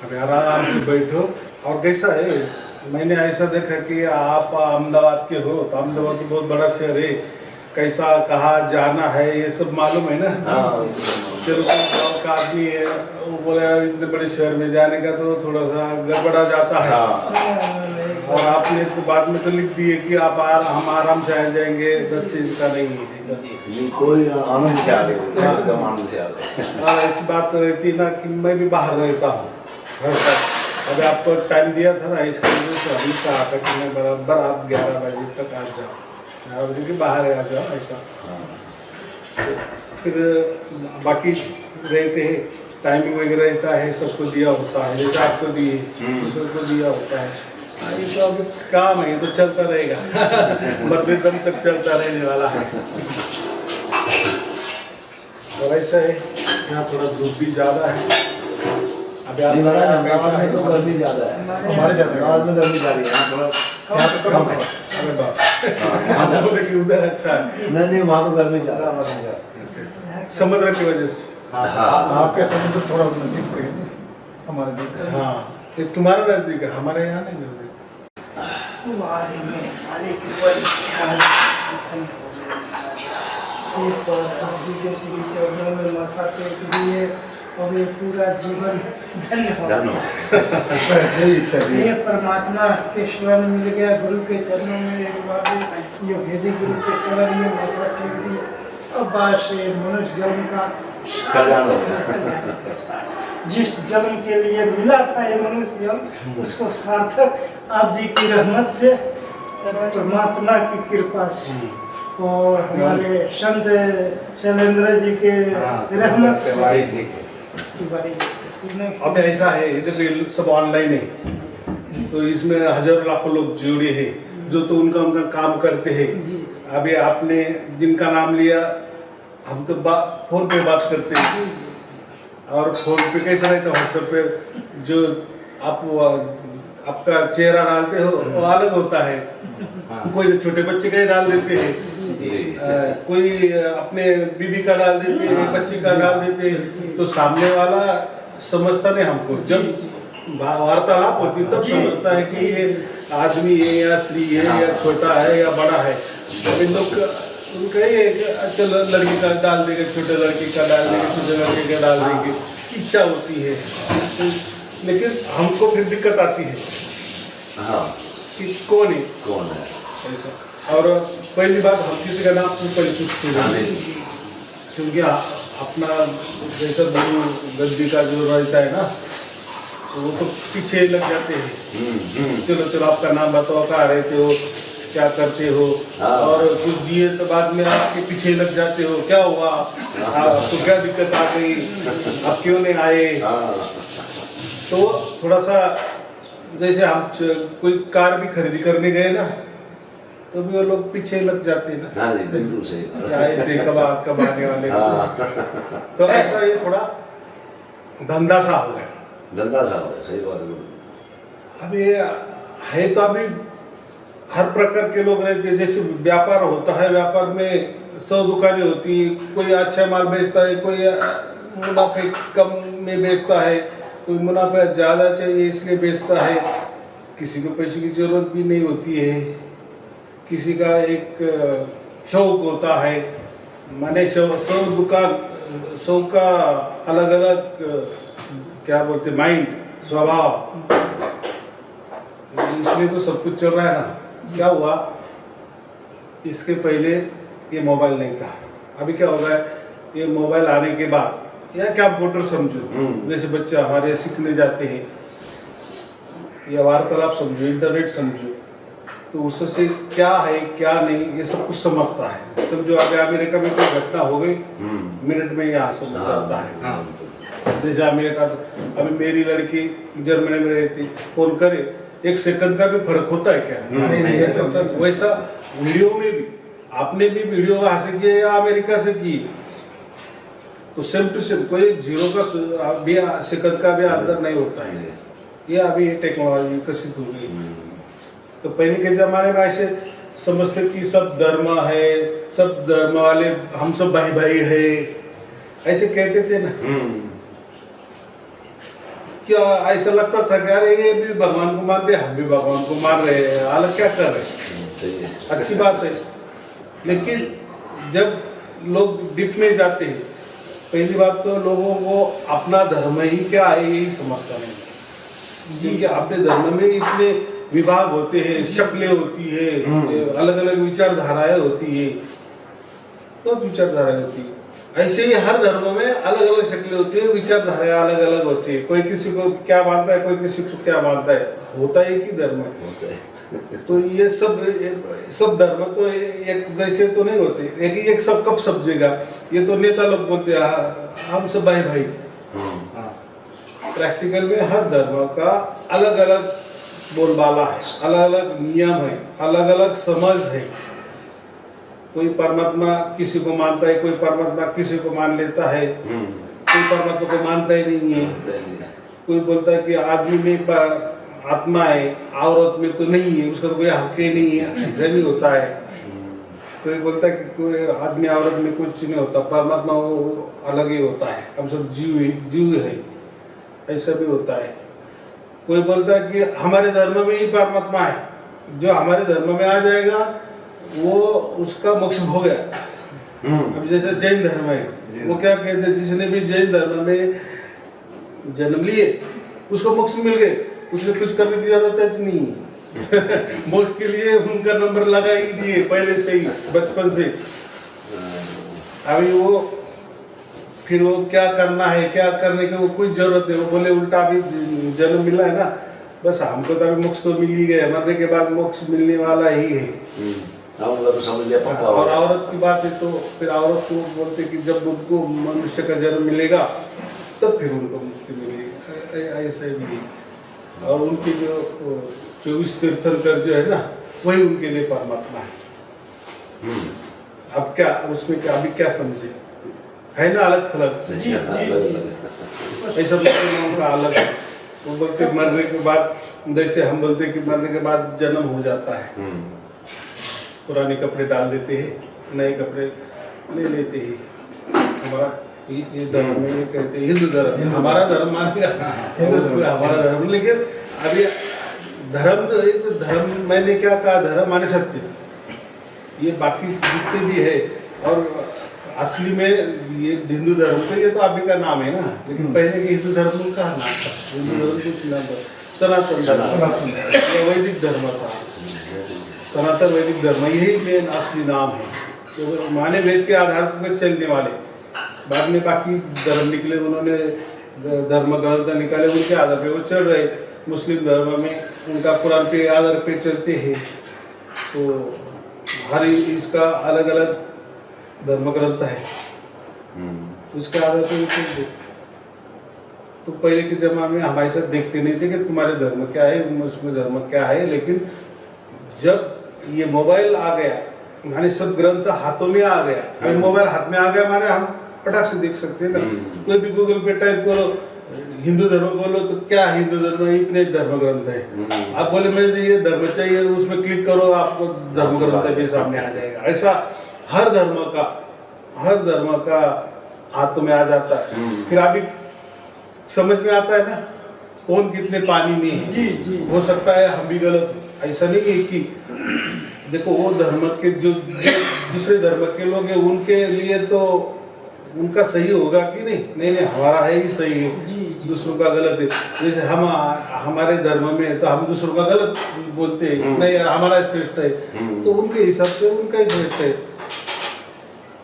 अभी आराम से बैठो। और कैसा है, मैंने ऐसा देखा कि आप अहमदाबाद के हो, तो अहमदाबाद तो बहुत बड़ा शहर है, कैसा कहाँ जाना है ये सब मालूम है ना। चलो कोई गाँव का आदमी है, वो बोले इतने बड़े शहर में जाने का तो थोड़ा सा गड़बड़ा जाता है। और आपने तो बाद में तो लिख दिए कि हम आराम से आ जाएंगे, 10 चीज का नहीं है कोई आनंद से आते एकदम आनंद से आते। हाँ, ऐसी बात तो रहती ना कि मैं भी बाहर रहता हूँ घर तक। अभी आपको टाइम दिया था ना, इसके वजह से अभी कहा था कि मैं बराबर आप 11 बजे तक आ जाओ, 11 बजे के बाहर आ जाओ ऐसा। फिर बाकी रहते हैं, टाइमिंग वगैरह रहता है, सबको दिया होता है, जैसे आपको दिए सबको दिया होता है। ये तो अभी काम है, ये तो चलता रहेगा मरते दम तक चलता रहने वाला है। और ऐसा है यहाँ थोड़ा धूप भी ज़्यादा है। अभी आप में तो गर्मी ज्यादा है, हमारे जगह में गर्मी ज्यादा है, यहाँ थोड़ा यहाँ पे कम है। अरे बाप, बोले कि उधर अच्छा है। नहीं वहाँ तो गर्मी ज्यादा है समुद्र की वजह से। आपके समुद्र थोड़ा नजदीक पड़ेगा हमारे। हाँ, ये तुम्हारा नजदीक है, हमारे यहाँ नहीं नजदीक। और ये पूरा जीवन धन्य हो ऐसे ही इच्छा थी। ये परमात्मा के शरण मिल गया, गुरु के चरणों में एक बार ये भेदी गुरु के चरण में माथा टेक दिए, और बस ये मनुष्य जन्म का कल्याण हो गया। जिस जन्म के लिए मिला था ये मनुष्य जन्म, उसको सार्थक आप जी की रहमत से, परमात्मा की कृपा से, और हमारे संत शैलेंद्र जी के रहमत से। अब ऐसा है, इधर सब ऑनलाइन है, तो इसमें हजारों लाखों लोग जुड़े हैं जो तो उनका काम करते हैं। अभी आपने जिनका नाम लिया, हम तो फोन पे बात करते हैं, और फोन पे कैसा रहता है, व्हाट्सएप पे जो आपका चेहरा डालते हो वो अलग होता है। कोई छोटे बच्चे का ही डाल देते हैं, कोई अपने बीबी का डाल देते हैं, बच्ची का डाल देते हैं, तो सामने वाला समझता नहीं हमको। जब वार्तालाप होती तब समझता है कि ये आदमी है या स्त्री है या छोटा है या बड़ा है। इन लोग उनका ये चलो लड़की का डाल देंगे, छोटे लड़की का डाल देंगे, छोटे लड़के का डाल देंगे, इच्छा होती है। लेकिन हमको फिर दिक्कत आती है कि कौन है ऐसा। और पहली बात, हम किसी का नाम पहले पूछते हैं, क्योंकि अपना जैसा गुरु गद्दी का जो रहता है ना, तो वो तो पीछे लग जाते हैं। चलो चलो आपका नाम बताओ, कहाँ रहते हो, क्या करते हो, और कुछ दिए तो बाद में आपके पीछे लग जाते हो, क्या हुआ, तो क्या दिक्कत आ गई, आप क्यों नहीं आए। तो थोड़ा सा जैसे हम कोई कार भी खरीदी करने गए ना, तो भी वो लोग पीछे लग जाते हैं ना। हाँ जी, बिल्कुल सही। चाहे कब आने वाले। तो ऐसा ये थोड़ा धंधा सा हो गया, धंधा सा हो गया, सही बात है। अब ये है तो अभी हर प्रकार के लोग रहते हैं। जैसे व्यापार होता है, व्यापार में 100 दुकानें होती है, कोई अच्छा माल बेचता है, कोई मुनाफे कम में बेचता है, कोई मुनाफा ज़्यादा चाहिए इसलिए बेचता है। किसी को पैसे की जरूरत भी नहीं होती है, किसी का एक शौक होता है। माने 100 दुकान, 100 का अलग अलग क्या बोलते माइंड, स्वभाव, इसलिए तो सब कुछ चल रहा है ना। क्या हुआ, इसके पहले ये मोबाइल नहीं था, अभी क्या हो रहा है, ये मोबाइल आने के बाद, या क्या कंप्यूटर समझो, जैसे बच्चे हमारे सीखने जाते हैं, या वार्तालाप समझो, इंटरनेट समझो, तो उससे क्या है क्या नहीं ये सब कुछ समझता है। समझो अगर अमेरिका में कोई घटना हो गई, मिनट में यहाँ समझ जाता है। जैसे अमेरिका, अभी मेरी लड़की जर्मनी में रहती, फोन करे, 1 सेकंड का भी फर्क होता है क्या? नहीं। वैसा वीडियो में भी, आपने भी वीडियो वहाँ से किए या अमेरिका से की, तो सेम टू सेम, कोई 0 का भी सेकंड का भी अंदर नहीं होता है। ये अभी टेक्नोलॉजी विकसित हो गई। तो पहले के जमाने में ऐसे समझते कि सब धर्म है, सब धर्म वाले हम सब भाई भाई है, ऐसे कहते थे ना। क्या ऐसा लगता था कि अरे ये भी भगवान को मानते, हम भी भगवान को मान रहे हैं, अलग क्या कर रहे हैं। सही है। अच्छी बात है, लेकिन जब लोग डीप में जाते हैं, पहली बात तो लोगों को अपना धर्म ही क्या है यही समझता नहीं, क्योंकि अपने धर्म में इतने विभाग होते हैं, शक्लें होती है, अलग अलग विचारधाराएं होती है, बहुत विचारधाराएं होती है। ऐसे ही हर धर्म में अलग अलग शक्लें होती है, विचारधाराएं अलग अलग होती है। कोई किसी को क्या मानता है, कोई किसी को क्या मानता है, होता है एक ही धर्म है। तो ये सब धर्म तो एक जैसे तो नहीं होते, एक सब कब समझेगा। ये तो नेता लोग बोलते हैं हम सब भाई भाई। प्रैक्टिकल में हर धर्म का अलग अलग बोलबाला है, अलग अलग नियम है, अलग अलग समझ है। कोई परमात्मा किसी को मानता है, कोई परमात्मा किसी को मान लेता है, कोई परमात्मा को मानता ही नहीं है। कोई बोलता है कि आदमी में आत्मा है, औरत में तो नहीं है, उसका तो कोई हक ही नहीं है, ऐसा नहीं होता है। कोई बोलता है कि कोई आदमी औरत में कुछ नहीं होता, परमात्मा वो अलग ही होता है, हम सब जीव है, ऐसा भी होता है। कोई बोलता है कि हमारे धर्म में ही परमात्मा है, जो हमारे धर्म में आ जाएगा वो उसका मोक्ष हो गया। अब जैसे जैन धर्म है, वो क्या कहते हैं, जिसने भी जैन धर्म में जन्म लिए उसको मोक्ष मिल गए, उसने कुछ करने की जरूरत नहीं। मोक्ष के लिए उनका नंबर लगा ही दिए पहले से ही, बचपन से। अभी वो फिर वो क्या करना है, क्या करने की वो कोई जरूरत नहीं। वो बोले उल्टा अभी जन्म मिला है ना, बस हमको तो अभी मोक्ष तो मिल ही गया, मरने के बाद मोक्ष मिलने वाला ही है। तो समझ लिया पापा। और औरत की बात है तो फिर औरत को बोलते कि जब उनको मनुष्य का जन्म मिलेगा तब फिर उनको मुक्ति मिलेगी, ऐसा ही भी। और उनके जो 24 तीर्थंकर जो है ना, वही उनके लिए परमात्मा है। अब क्या उसमें क्या अभी क्या समझे, है ना अलग थलग। ऐसा मुसलमानों का अलग है। वो बोलते मरने के बाद, जैसे हम बोलते कि मरने के बाद जन्म हो जाता है, पुराने कपड़े डाल देते हैं, नए कपड़े ले लेते हैं। हमारा ये धर्म में ये कहते हैं हिंदू धर्म, हमारा धर्म मानेगा हमारा धर्म। लेकिन अभी धर्म तो एक धर्म, मैंने क्या कहा, धर्म माने सत्य, ये बाकी जितने भी है। और असली में ये हिंदू धर्म तो ये तो अभी का नाम है ना, लेकिन पहले के हिंदू धर्म का नाम था, हिंदू धर्म कुछ नाम था, सनातन धर्म, वैदिक धर्म था, सनातन वैदिक धर्म, यही मेन असली नाम है। तो माने वेद के आधार पर चलने वाले, बाद में बाकी धर्म निकले, उन्होंने धर्म ग्रंथ निकाले, उनके आधार पे वो चल रहे। मुस्लिम धर्म में उनका कुरान के आधार पे चलते हैं, तो हर इसका अलग अलग धर्म ग्रंथ है, उसके आधार पे चलते। तो पहले के जमाने में हम ऐसा देखते नहीं थे कि तुम्हारे धर्म क्या है, उसमें धर्म क्या है। लेकिन जब ये मोबाइल आ गया, माने सब ग्रंथ हाथों में आ गया, अभी मोबाइल हाथ में आ गया माने हम पटाख से देख सकते हैं ना। कोई भी गूगल पे टाइप करो हिंदू धर्म बोलो तो क्या हिंदू धर्म, इतने धर्म ग्रंथ है। आप बोले मुझे ये धर्म चाहिए, उसमें क्लिक करो, आपको धर्म ग्रंथ भी सामने आ जाएगा। ऐसा हर धर्म का हाथों में आ जाता है। फिर अभी समझ में आता है ना कौन कितने पानी में है। जी जी। हो सकता है हम भी गलत, ऐसा नहीं है कि देखो वो धर्म के जो दूसरे धर्म के लोग हैं उनके लिए तो उनका सही होगा कि नहीं, हमारा है ही सही है, दूसरों का गलत है। जैसे हम हमारे धर्म में तो हम दूसरों का गलत बोलते हैं, नहीं यार हमारा श्रेष्ठ है, तो उनके हिसाब से उनका ही श्रेष्ठ है।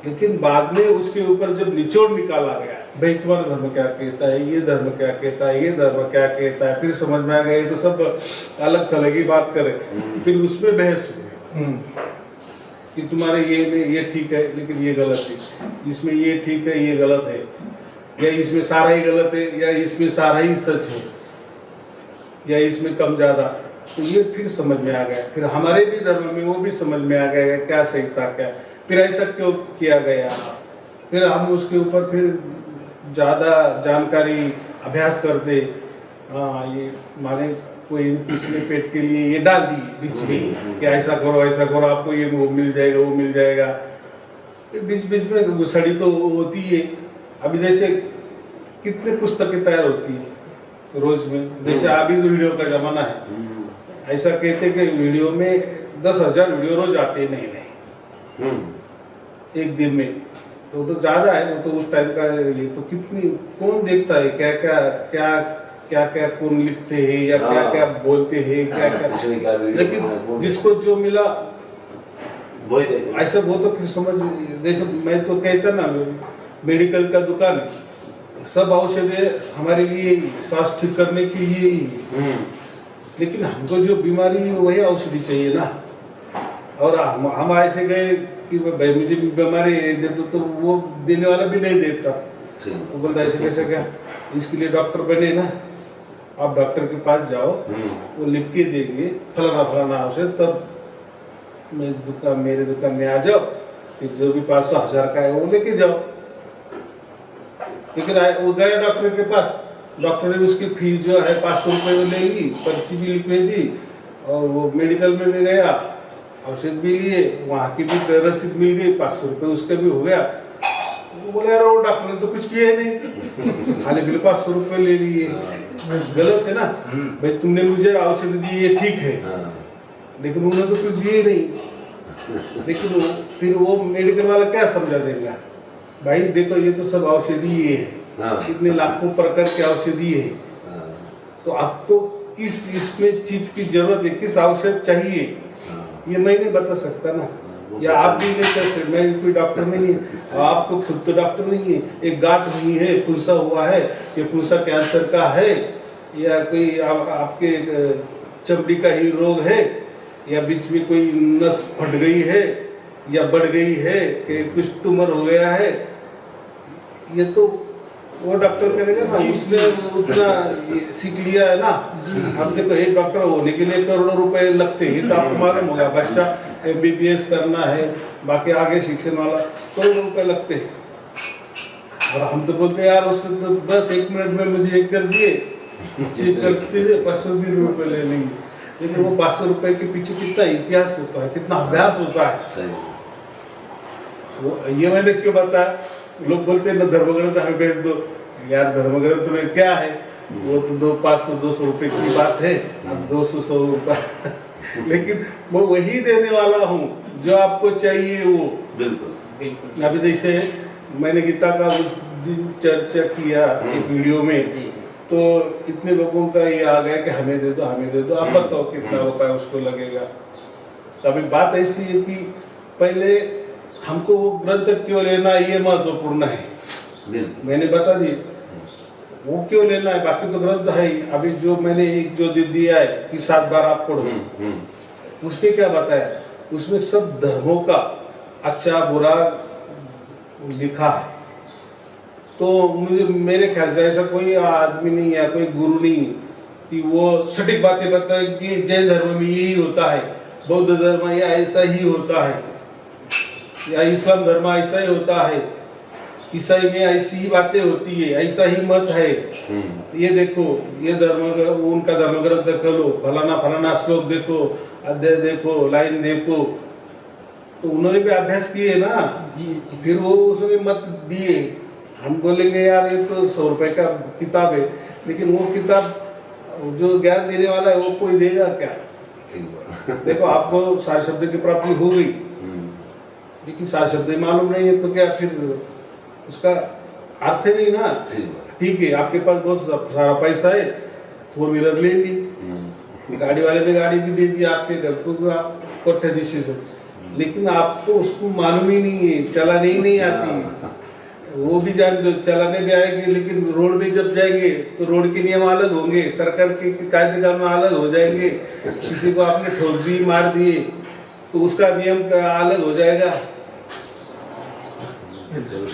लेकिन बाद में उसके ऊपर जब निचोड़ निकाला गया, भाई तुम्हारा धर्म क्या कहता है, ये धर्म क्या कहता है, ये धर्म क्या कहता है, फिर समझ में आ गया तो सब अलग थलग ही बात करे। फिर उसमें बहस हुई कि तुम्हारे ये में ये ठीक है लेकिन ये गलत है, इसमें ये ठीक है ये गलत है, या इसमें सारा ही गलत है, या इसमें सारा ही सच है, या इसमें कम ज़्यादा। तो ये फिर समझ में आ गया। फिर हमारे भी धर्म में वो भी समझ में आ गया क्या सही था क्या, फिर ऐसा क्यों किया गया। फिर हम उसके ऊपर फिर ज़्यादा जानकारी अभ्यास करते। हाँ ये माने कोई किसी ने पेट के लिए ये डाल दी बीच में कि ऐसा करो आपको ये वो मिल जाएगा। बीच बीच में घुसड़ी तो होती है। अभी जैसे कितने पुस्तकें तैयार होती है, रोज में। जैसे अभी तो वीडियो का जमाना है, ऐसा कहते कि वीडियो में 10,000 वीडियो रोज आते नहीं एक दिन में, तो ज्यादा है वो तो उस टाइम का। ये तो कितनी कौन देखता है, क्या क्या क्या क्या क्या कौन लिखते हैं या क्या क्या बोलते हैं, क्या क्या, लेकिन जिसको जो मिला वही देखे। ऐसा वो तो फिर समझ। जैसे मैं तो कहता ना, मेडिकल का दुकान सब औषधि हमारे लिए सांस ठीक करने के लिए ही, लेकिन हमको जो बीमारी है वही औषधि चाहिए ना। और हम ऐसे गए कि भाई मुझे बीमारी दे दो, तो वो देने वाला भी नहीं देता। वो बोलता ऐसे कैसे क्या, इसके लिए डॉक्टर बने ना, आप डॉक्टर के पास जाओ, वो लिख के देंगे फलाना फलाना औषध, तब मेरे दुकान में आ जाओ, फिर जो भी 500,000 का है वो लेके जाओ। लेकिन वो गया डॉक्टर के पास, डॉक्टर ने उसकी फीस जो है 500 रुपये वो ले ली, पर्ची भी लिख दी, और वो मेडिकल में भी गया, औषध भी लिए, वहाँ की भी रसीद मिल गई, 500 रुपये उसका भी हो गया। वो बोले यार वो डॉक्टर ने तो कुछ किया ही नहीं, खाली बिल 500 रुपये ले लिए। गलत है ना भाई, तुमने मुझे औषध दी ये ठीक है, लेकिन उन्होंने तो कुछ दिए नहीं। लेकिन फिर वो मेडिकल वाला क्या समझा देगा, भाई देखो ये तो सब औषधि ये है, कितने लाखों प्रकार के औषधि है, तो आपको किस इसमें चीज की जरूरत है, किस औषध चाहिए, ये मैं नहीं बता सकता ना, या आप भी नहीं कर सकते। मैं कोई डॉक्टर नहीं है, आपको खुद तो डॉक्टर नहीं है। एक गांठ नहीं है, फुंसा हुआ है, ये फुंसा कैंसर का है, या कोई आपके चमड़ी का ही रोग है, या बीच में कोई नस फट गई है या बढ़ गई है, कि कुछ ट्यूमर हो गया है, ये तो वो डॉक्टर करेगा ना, उसने उतना सीख लिया है ना। हम देखो एक डॉक्टर होने के लिए करोड़ों रुपए लगते हैं, तो आपको मालूम होगा, बच्चा MBBS करना है, बाकी आगे शिक्षण वाला करोड़ों रुपए लगते हैं। और हम तो बोलते हैं यार उससे तो बस 1 मिनट में मुझे एक कर दिए, चेक कर दीजिए, 520 रुपये ले लेंगे। लेकिन वो 500 रुपए के पीछे कितना इतिहास होता है, कितना अभ्यास होता है। वो ये मैंने क्यों बताया, लोग बोलते हैं ना धर्मग्रंथ हमें भेज दो, यार धर्मग्रंथ में क्या है, वो तो 500-200 रुपए की बात है, अब 200-100 रुपए लेकिन वो वही देने वाला हूँ जो आपको चाहिए वो। बिल्कुल। अभी जैसे मैंने गीता का उस दिन चर्चा किया एक वीडियो में, तो इतने लोगों का ये आ गया कि हमें दे दो, हमें दे दो, आप बताओ कितना रुपया उसको लगेगा। तो अभी बात ऐसी है कि पहले हमको वो ग्रंथ क्यों लेना ये महत्वपूर्ण है, मैंने बता दी वो क्यों लेना है, बाकी तो ग्रंथ है। अभी जो मैंने एक जो दिया है कि 7 बार आप पढ़ो, उसमें क्या बताया, उसमें सब धर्मों का अच्छा बुरा लिखा है। तो मुझे मेरे ख्याल से ऐसा कोई आदमी नहीं या कोई गुरु नहीं कि वो सटीक बातें बताए कि जैन धर्म में यही होता है, बौद्ध धर्म या ऐसा ही होता है, या इस्लाम धर्म ऐसा ही होता है, ईसाई में ऐसी ही बातें होती है, ऐसा ही मत है। ये देखो ये धर्म, उनका धर्म ग्रंथ देखो लो, फलाना फलाना श्लोक देखो, अध्याय देखो, लाइन देखो, तो उन्होंने भी अभ्यास किए ना जी। फिर वो उसमें मत दिए। हम बोलेंगे यार ये तो 100 रुपए का किताब है, लेकिन वो किताब जो ज्ञान देने वाला है वो कोई देगा क्या। देखो आपको सारे शब्द की प्राप्ति हो गई, लेकिन सारे शब्द मालूम नहीं है तो क्या फिर उसका अर्थ ही नहीं ना। ठीक है आपके पास बहुत सारा पैसा है, 4 व्हीलर ले ली, गाड़ी वाले ने गाड़ी भी दे दी आपके घर को, आप कोठे से, लेकिन आपको उसको मालूम ही नहीं है, चलाने ही नहीं आती। वो भी जान दो चलाने भी आएंगे, लेकिन रोड में जब जाएंगे तो रोड के नियम अलग होंगे, सरकार के कायदे कानून अलग हो जाएंगे। किसी को आपने ठोक दी मार दिए तो उसका नियम अलग हो जाएगा।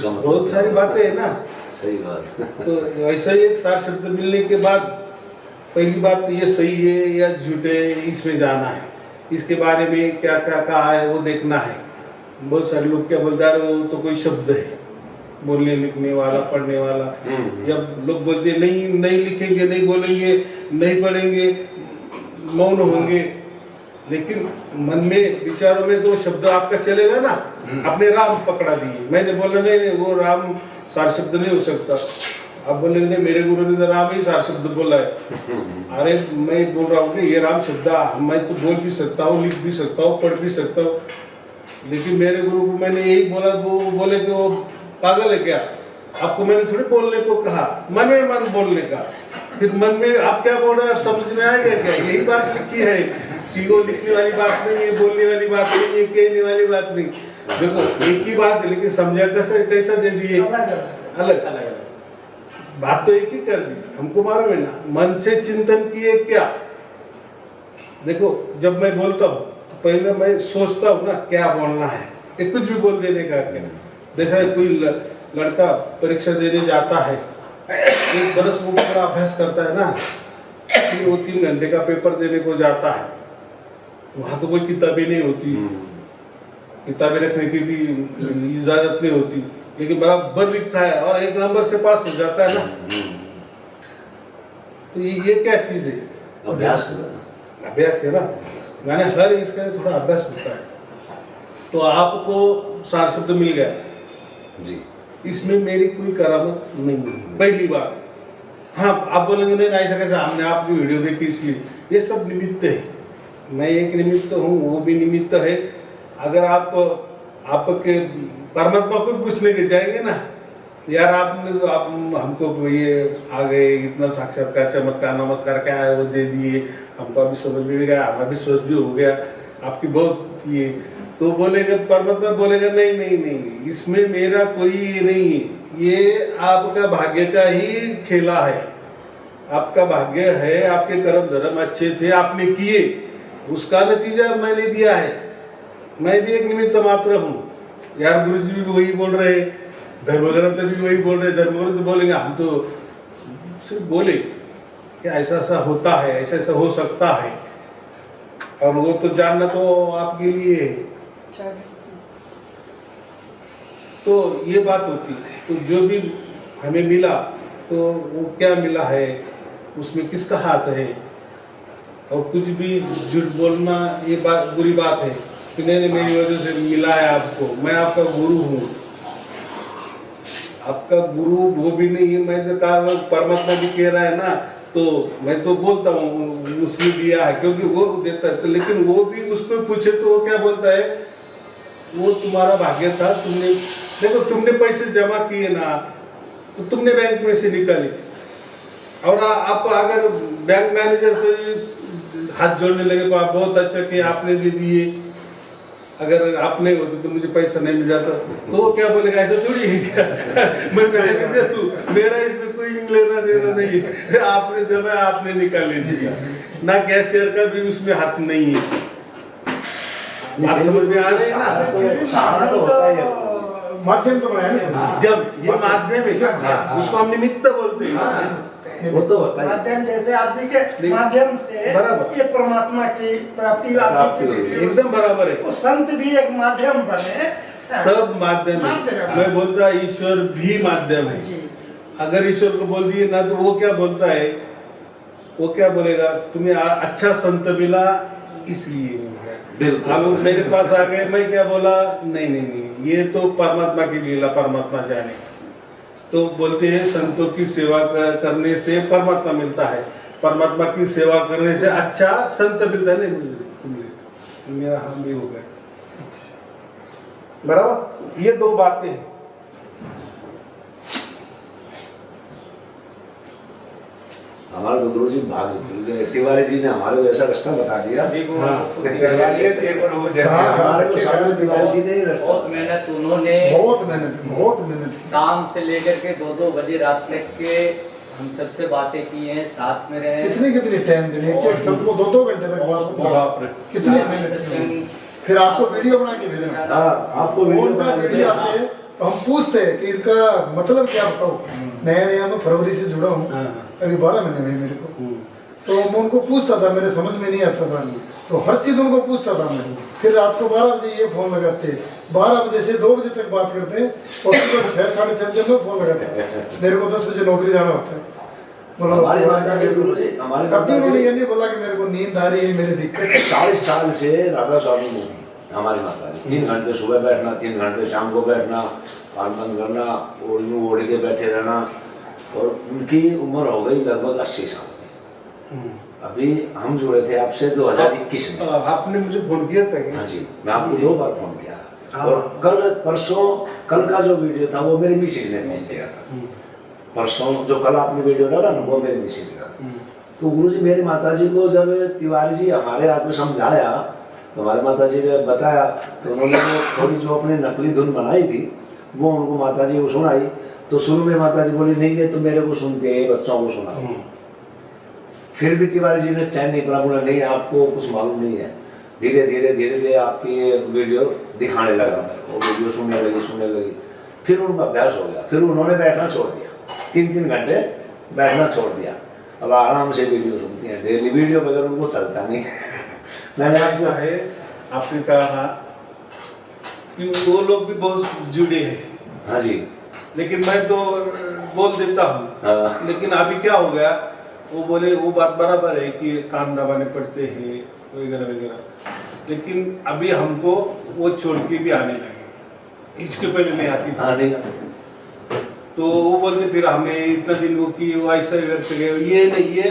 बहुत सारी बातें है ना। सही बात। तो ऐसा ही एक सार शब्द मिलने के बाद पहली बात ये सही है या झूठे इसमें जाना है, इसके बारे में क्या क्या कहा है वो देखना है। बहुत सारे लोग क्या बोलते हैं वो तो कोई शब्द है, बोलने लिखने वाला पढ़ने वाला, या लोग बोलते हैं नहीं लिखेंगे, नहीं बोलेंगे, नहीं पढ़ेंगे, मौन होंगे, लेकिन मन में विचारों में तो शब्द आपका चलेगा ना। आपने राम पकड़ा दिए, मैंने बोला नहीं वो राम सार शब्द नहीं हो सकता, आप बोले नहीं मेरे गुरु ने तो राम ही सार शब्द बोला है। अरे मैं बोल रहा हूँ कि ये राम शब्द मैं तो बोल भी सकता हूँ, लिख भी सकता हूँ, पढ़ भी सकता हूँ, लेकिन मेरे गुरु को मैंने यही बोला, वो बोले कि वो पागल है क्या, आपको मैंने थोड़ी बोलने को कहा, मन में मन बोलने का, फिर मन में आप क्या बोल रहे हैं समझ में आएगा क्या? यही बात लिखी है कि वो लिखने वाली बात नहीं है, बोलने वाली बात नहीं है, कहने वाली बात नहीं। देखो एक ही बात है, लेकिन समझा कैसा दे दिए, अलग बात तो एक ही कर दी। हमको मालूम है ना, मन से चिंतन किए क्या। देखो जब मैं बोलता हूँ तो पहले मैं सोचता हूँ ना क्या बोलना है, ये कुछ भी बोल देने का क्या। जैसा कोई लड़का परीक्षा देने जाता है, 1 बरस वो पूरा अभ्यास करता है ना, फिर वो 3 घंटे का पेपर देने को जाता है, वहाँ तो कोई किताबें नहीं होती, किताबें रखने की भी इजाजत नहीं होती, लेकिन बराबर लिखता है और 1 नंबर से पास हो जाता है ना। तो ये क्या चीज है? अभ्यास है ना, मैंने हर इसका थोड़ा अभ्यास होता है। तो आपको सार शब्द मिल गया जी, इसमें मेरी कोई करामत नहीं है, पहली बार। हाँ आप बोलेंगे नहीं ऐसा कैसा, हमने आपकी वीडियो देखी इसलिए, ये सब निमित्त है, मैं एक निमित्त हूँ, वो भी निमित्त है। अगर आप आपके परमात्मा को पूछने के जाएंगे ना, यार आपने आप हमको ये आ गए इतना साक्षात्कार चमत्कार नमस्कार क्या है वो दे दिए, हमको अभी समझ में भी गया, हमारा विश्वास भी हो गया, आपकी बहुत ये, तो बोलेगा परमात्मा बोलेगा नहीं नहीं नहीं, इसमें मेरा कोई ये नहीं है, ये आपका भाग्य का ही खेला है, आपका भाग्य है, आपके कर्म धर्म अच्छे थे आपने किए, उसका नतीजा मैंने दिया है, मैं भी एक निमित्त मात्र हूँ। यार गुरु जी भी वही बोल रहे, धर्मग्रंथ भी वही बोल रहे, धर्मग्रंथ बोलेंगे, हम तो सिर्फ बोले कि ऐसा ऐसा होता है, ऐसा ऐसा हो सकता है, और वो तो जानना तो आपके लिए है। तो ये बात होती है। तो जो भी हमें मिला तो वो क्या मिला है, उसमें किसका हाथ है, और कुछ भी झूठ बोलना ये बात बुरी बात है कि नहीं मेरी वजह से मिला है आपको, मैं आपका गुरु हूँ, आपका गुरु वो भी नहीं है। मैं तो कहा परमात्मा भी कह रहा है ना, तो मैं तो बोलता हूँ उसने दिया है क्योंकि वो देता है, तो लेकिन वो भी उसको पूछे तो वो क्या बोलता है, वो तुम्हारा भाग्य था, तुमने देखो तुमने पैसे जमा किए ना, तो तुमने बैंक में से निकाले, और आप अगर बैंक मैनेजर से हाथ जोड़ने लगे तो आप बहुत अच्छा कि आपने दे दिए, अगर आप नहीं होते तो मुझे पैसा नहीं मिल जाता, तो वो क्या बोलेगा ऐसा थोड़ी है क्या मैं मैनेजर हूँ, मेरा इसमें कोई लेना देना नहीं है, आपने जमा आपने निकाले दिया ना, कैशियर का भी उसमें हाथ नहीं है। बात समझ में आ रही है ना? सहारा तो होता ही है, माध्यम तो बनाया ना, जब ये माध्यम है क्या, उसको हम निमित्त बोलते हैं, वो तो होता ही है। माध्यम जैसे आप जी के माध्यम से बराबर। ये परमात्मा की प्राप्ति प्राप्ति हुई। एकदम बराबर है। वो संत भी एक माध्यम बने, सब माध्यम है, मैं बोलता ईश्वर भी माध्यम है। जी। अगर ईश्वर को बोल दिए ना तो वो क्या बोलता है, वो क्या बोलेगा, तुम्हें अच्छा संत मिला इसलिए मिल गया, बिल्कुल। हम मेरे पास आ गए, मैं क्या बोला, नहीं नहीं नहीं ये तो परमात्मा की लीला, परमात्मा जाने। तो बोलते हैं संतों की सेवा करने से परमात्मा मिलता है, परमात्मा की सेवा करने से अच्छा संत मिलता है। नहीं मेरा हम भी हो गए बराबर, ये 2 बातें हैं। हमारे तो गुरु जी भाग्य तिवारी जी ने हमारे को ऐसा रास्ता बता दिया। हमारे को सागर तिवारी जी ने ही रास्ता बहुत मेहनत उन्होंने, बहुत मेहनत की। शाम से लेकर के 2-2 बजे रात तक के हम सबसे बातें की हैं, साथ में रहे। कितनी टाइम देने, एक शब्द को 2-2 घंटे तक बाप रे। कितनी मेहनत की। फिर आपको वीडियो बना के भेजना, आपको उनका वीडियो आते हैं तो हम पूछते हैं कि इनका मतलब क्या बताओ। नया मैं फरवरी से जुड़ा हूँ, अभी 12 महीने हुए मेरे को, तो मैं उनको पूछता था, मेरे समझ में नहीं आता था, तो हर चीज़ उनको पूछता था मैं। फिर रात को 12 बजे ये फोन लगाते, 12 बजे से 2 बजे तक बात करते हैं, और सुबह 6 साढ़े 6 बजे में फोन लगाते हैं। मेरे को 10 बजे नौकरी जाना होता है। हमारे माता जी गुरु जी, हमारे कभी उन्होंने ये नहीं बोला कि मेरे को नींद आ रही है, मेरी दिक्कत है। 40 साल से राधा स्वामी में थी हमारी माता जी। 3 घंटे सुबह बैठना, 3 घंटे शाम को बैठना, कान बंद करना, ओढ़ के बैठे रहना, और उनकी उम्र हो गई लगभग 80 साल की। अभी हम जुड़े थे आपसे 2021 में। आपने मुझे फोन किया था क्या? हाँ जी, मैं आपको 2 बार फोन किया। और कल का जो वीडियो था वो मेरी मिसेज ने फोन किया था। परसों जो कल आपने वीडियो डाला ना वो मेरी मिसेज का। तो गुरुजी मेरी माताजी को जब तिवारी जी हमारे आपको समझाया तो हमारे माताजी ने बताया तो उन्होंने थोड़ी जो अपनी नकली धुन बनाई थी वो उनको माताजी को सुनाई। तो शुरू में माताजी बोली नहीं ये तो मेरे को सुनते हैं, बच्चों को सुना। फिर भी तिवारी जी ने चैन नहीं पड़ा, बोला नहीं आपको कुछ मालूम नहीं है। धीरे धीरे आपकी ये वीडियो दिखाने लगा, मेरे को वीडियो सुनने लगी। फिर उनका अभ्यास हो गया, फिर उन्होंने बैठना छोड़ दिया, 3-3 घंटे बैठना छोड़ दिया। अब आराम से वीडियो सुनती हैं, डेली वीडियो बगैर उनको चलता नहीं। मैंने ऐसा है, आपने कहा कि वो लोग भी बहुत जुड़े हैं। हाँ जी, लेकिन मैं तो बोल देता हूँ। हाँ। लेकिन अभी क्या हो गया, वो बोले वो बात बराबर है कि कान दबाने पड़ते हैं वगैरह वगैरह, लेकिन अभी हमको वो छोड़ के भी आने लगे। इसके पहले नहीं आती थी। हाँ नहीं तो वो बोलते फिर हमने इतना दिन वो की वो ऐसा ही करते गए, ये नहीं ये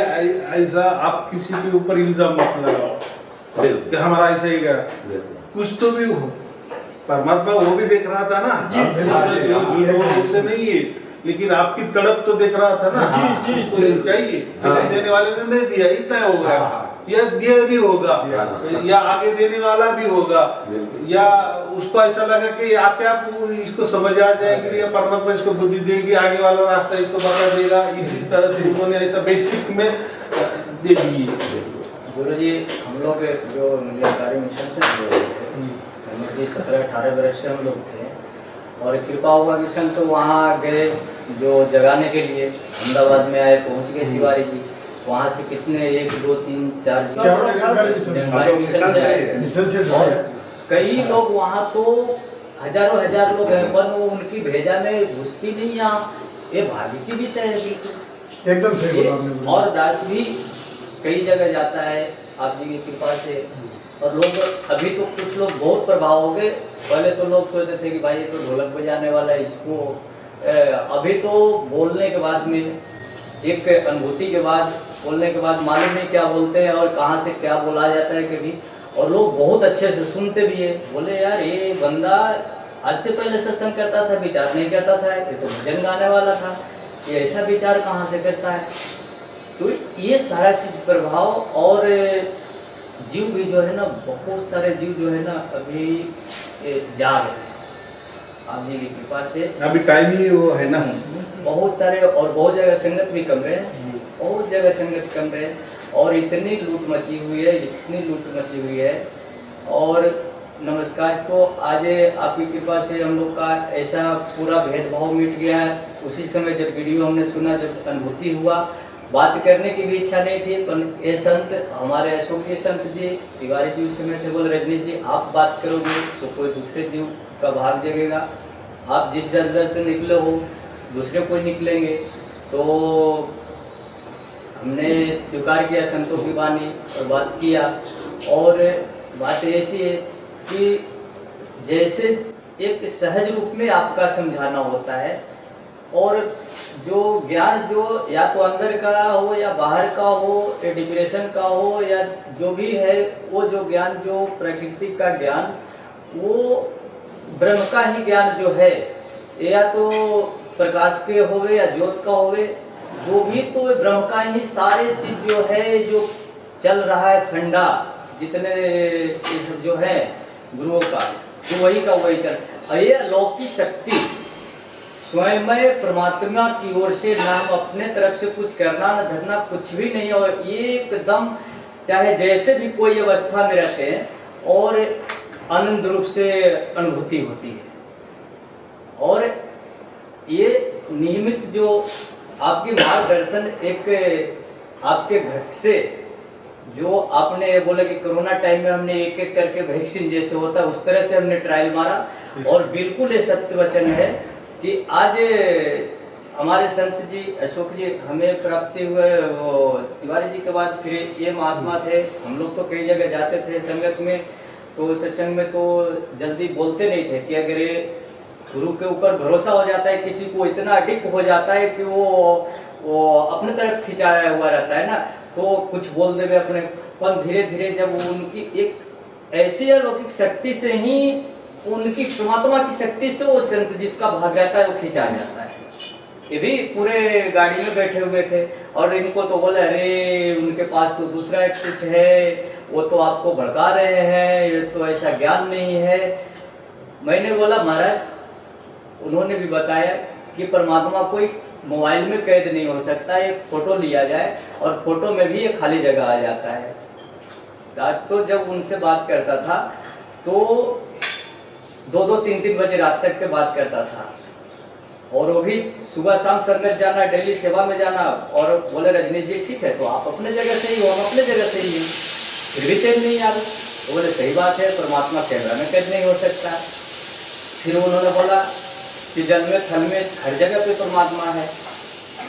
ऐसा। आप किसी के ऊपर इल्जाम मत लगाओ कि हमारा ऐसा ही गया, कुछ तो भी हो। परमात्मा वो भी देख रहा था ना, उसमें जो झूठ उससे नहीं है, लेकिन आपकी तड़प तो देख रहा था ना। उसको ये चाहिए, देने वाले ने नहीं दिया, इतना हो गया, या दिया भी होगा, या आगे देने वाला भी होगा, या उसको ऐसा लगा कि आप इसको समझ आ जाएगी, या परमात्मा इसको बुद्धि देगी, आगे वाला रास्ता इसको बता देगा। इसी तरह से उन्होंने ऐसा बेसिक में दे दिए। गुरुजी हम लोग जो निरंकारी मिशन से जुड़े थे, 17-18 वर्ष से हम लोग थे, और कृपा हुआ मिशन तो वहाँ गए जो जगाने के लिए अहमदाबाद में आए, पहुँच गए तिवारी जी। वहाँ से कितने 1, 2, 3, 4 निरंकारी मिशन से आए, और कई लोग वहाँ तो हजार लोग हैं, पर वो उनकी भेजा में घुसती नहीं। यहाँ ये भाभी की विषय है बिल्कुल एकदम सही बोला आपने। और दास भी कई जगह जाता है आप जी की कृपा से। और लोग अभी तो कुछ लोग बहुत प्रभाव हो गए। पहले तो लोग सोचते थे कि भाई ये तो ढोलक बजाने वाला है, इसको अभी तो बोलने के बाद में, एक अनुभूति के बाद, बोलने के बाद मालूम नहीं क्या बोलते हैं और कहाँ से क्या बोला जाता है कभी। और लोग बहुत अच्छे से सुनते भी है। बोले यार ये बंदा आज से पहले सत्संग करता था, विचार नहीं करता था, ये तो भजन गाने वाला था, ये ऐसा विचार कहाँ से करता है। तो ये सारा चीज प्रभाव। और जीव भी जो है ना, बहुत सारे जीव जो है ना अभी जा रहे हैं आप जी की कृपा से। अभी टाइम ही वो है ना, बहुत सारे, और बहुत जगह संगत भी कम रहे, बहुत जगह संगत कम रहे, और इतनी लूट मची हुई है, इतनी लूट मची हुई है। और नमस्कार, तो आज आपकी कृपा से हम लोग का ऐसा पूरा भेदभाव मिट गया है। उसी समय जब वीडियो हमने सुना, जब अनुभूति हुआ, बात करने की भी इच्छा नहीं थी, पर ये संत हमारे अशोक के संत जी, तिवारी जी उस समय थे, बोले रजनीश जी आप बात करोगे तो कोई दूसरे जीव का भाग जगेगा, आप जिस दर से निकले हो दूसरे कोई निकलेंगे। तो हमने स्वीकार किया संतों की वाणी और बात किया। और बात ऐसी है कि जैसे एक सहज रूप में आपका समझाना होता है, और जो ज्ञान जो या तो अंदर का हो या बाहर का हो, या डिप्रेशन का हो, या जो भी है, वो जो ज्ञान, जो प्रकृति का ज्ञान, वो ब्रह्म का ही ज्ञान जो है, या तो प्रकाश के होवे या ज्योत का होवे, जो भी तो ब्रह्म का ही सारे चीज जो है, जो चल रहा है फंडा, जितने जो है गुरुओं का, तो वही का वही चल। ये अलौकिक शक्ति स्वयं में परमात्मा की ओर से, ना हम अपने तरफ से कुछ करना न धरना, कुछ भी नहीं। और ये एकदम चाहे जैसे भी कोई अवस्था में रहते हैं, और आनंद रूप से अनुभूति होती है। और ये नियमित जो आपकी मार्गदर्शन, एक आपके घट से जो आपने बोला कि कोरोना टाइम में हमने एक एक करके वैक्सीन जैसे होता है उस तरह से हमने ट्रायल मारा। और बिल्कुल ये सत्य वचन है कि आज हमारे संत जी अशोक जी हमें प्राप्ति हुए, वो तिवारी जी के बाद फिर ये महात्मा थे। हम लोग तो कई जगह जाते थे संगत में, तो सत्संग में तो जल्दी बोलते नहीं थे कि अगर ये गुरु के ऊपर भरोसा हो जाता है, किसी को इतना अडिक्ट हो जाता है कि वो अपने तरफ खिंचाया हुआ रहता है ना, तो कुछ बोल देवे अपने, पर धीरे धीरे जब उनकी एक ऐसी अलौकिक शक्ति से ही, उनकी परमात्मा की शक्ति से वो संत जिसका भाग रहता है वो खिंचा जाता है। ये भी पूरे गाड़ी में बैठे हुए थे और इनको तो बोले अरे उनके पास तो दूसरा कुछ है, वो तो आपको भड़का रहे हैं, ये तो ऐसा ज्ञान नहीं है। मैंने बोला महाराज, उन्होंने भी बताया कि परमात्मा कोई मोबाइल में कैद नहीं हो सकता, एक फोटो लिया जाए और फोटो में भी एक खाली जगह आ जाता है। आज तो जब उनसे बात करता था तो 2-2, 3-3 बजे रात तक के बात करता था, और वो भी सुबह शाम संगत जाना, डेली सेवा में जाना। और बोले रजनीश जी ठीक है, तो आप अपने जगह से ही हो, हम अपने जगह से ही हैं, फिर भी कैद नहीं याद। तो बोले सही बात है, परमात्मा कैमरा में कैद नहीं हो सकता। फिर उन्होंने बोला कि जल में थल में हर जगह पे परमात्मा है।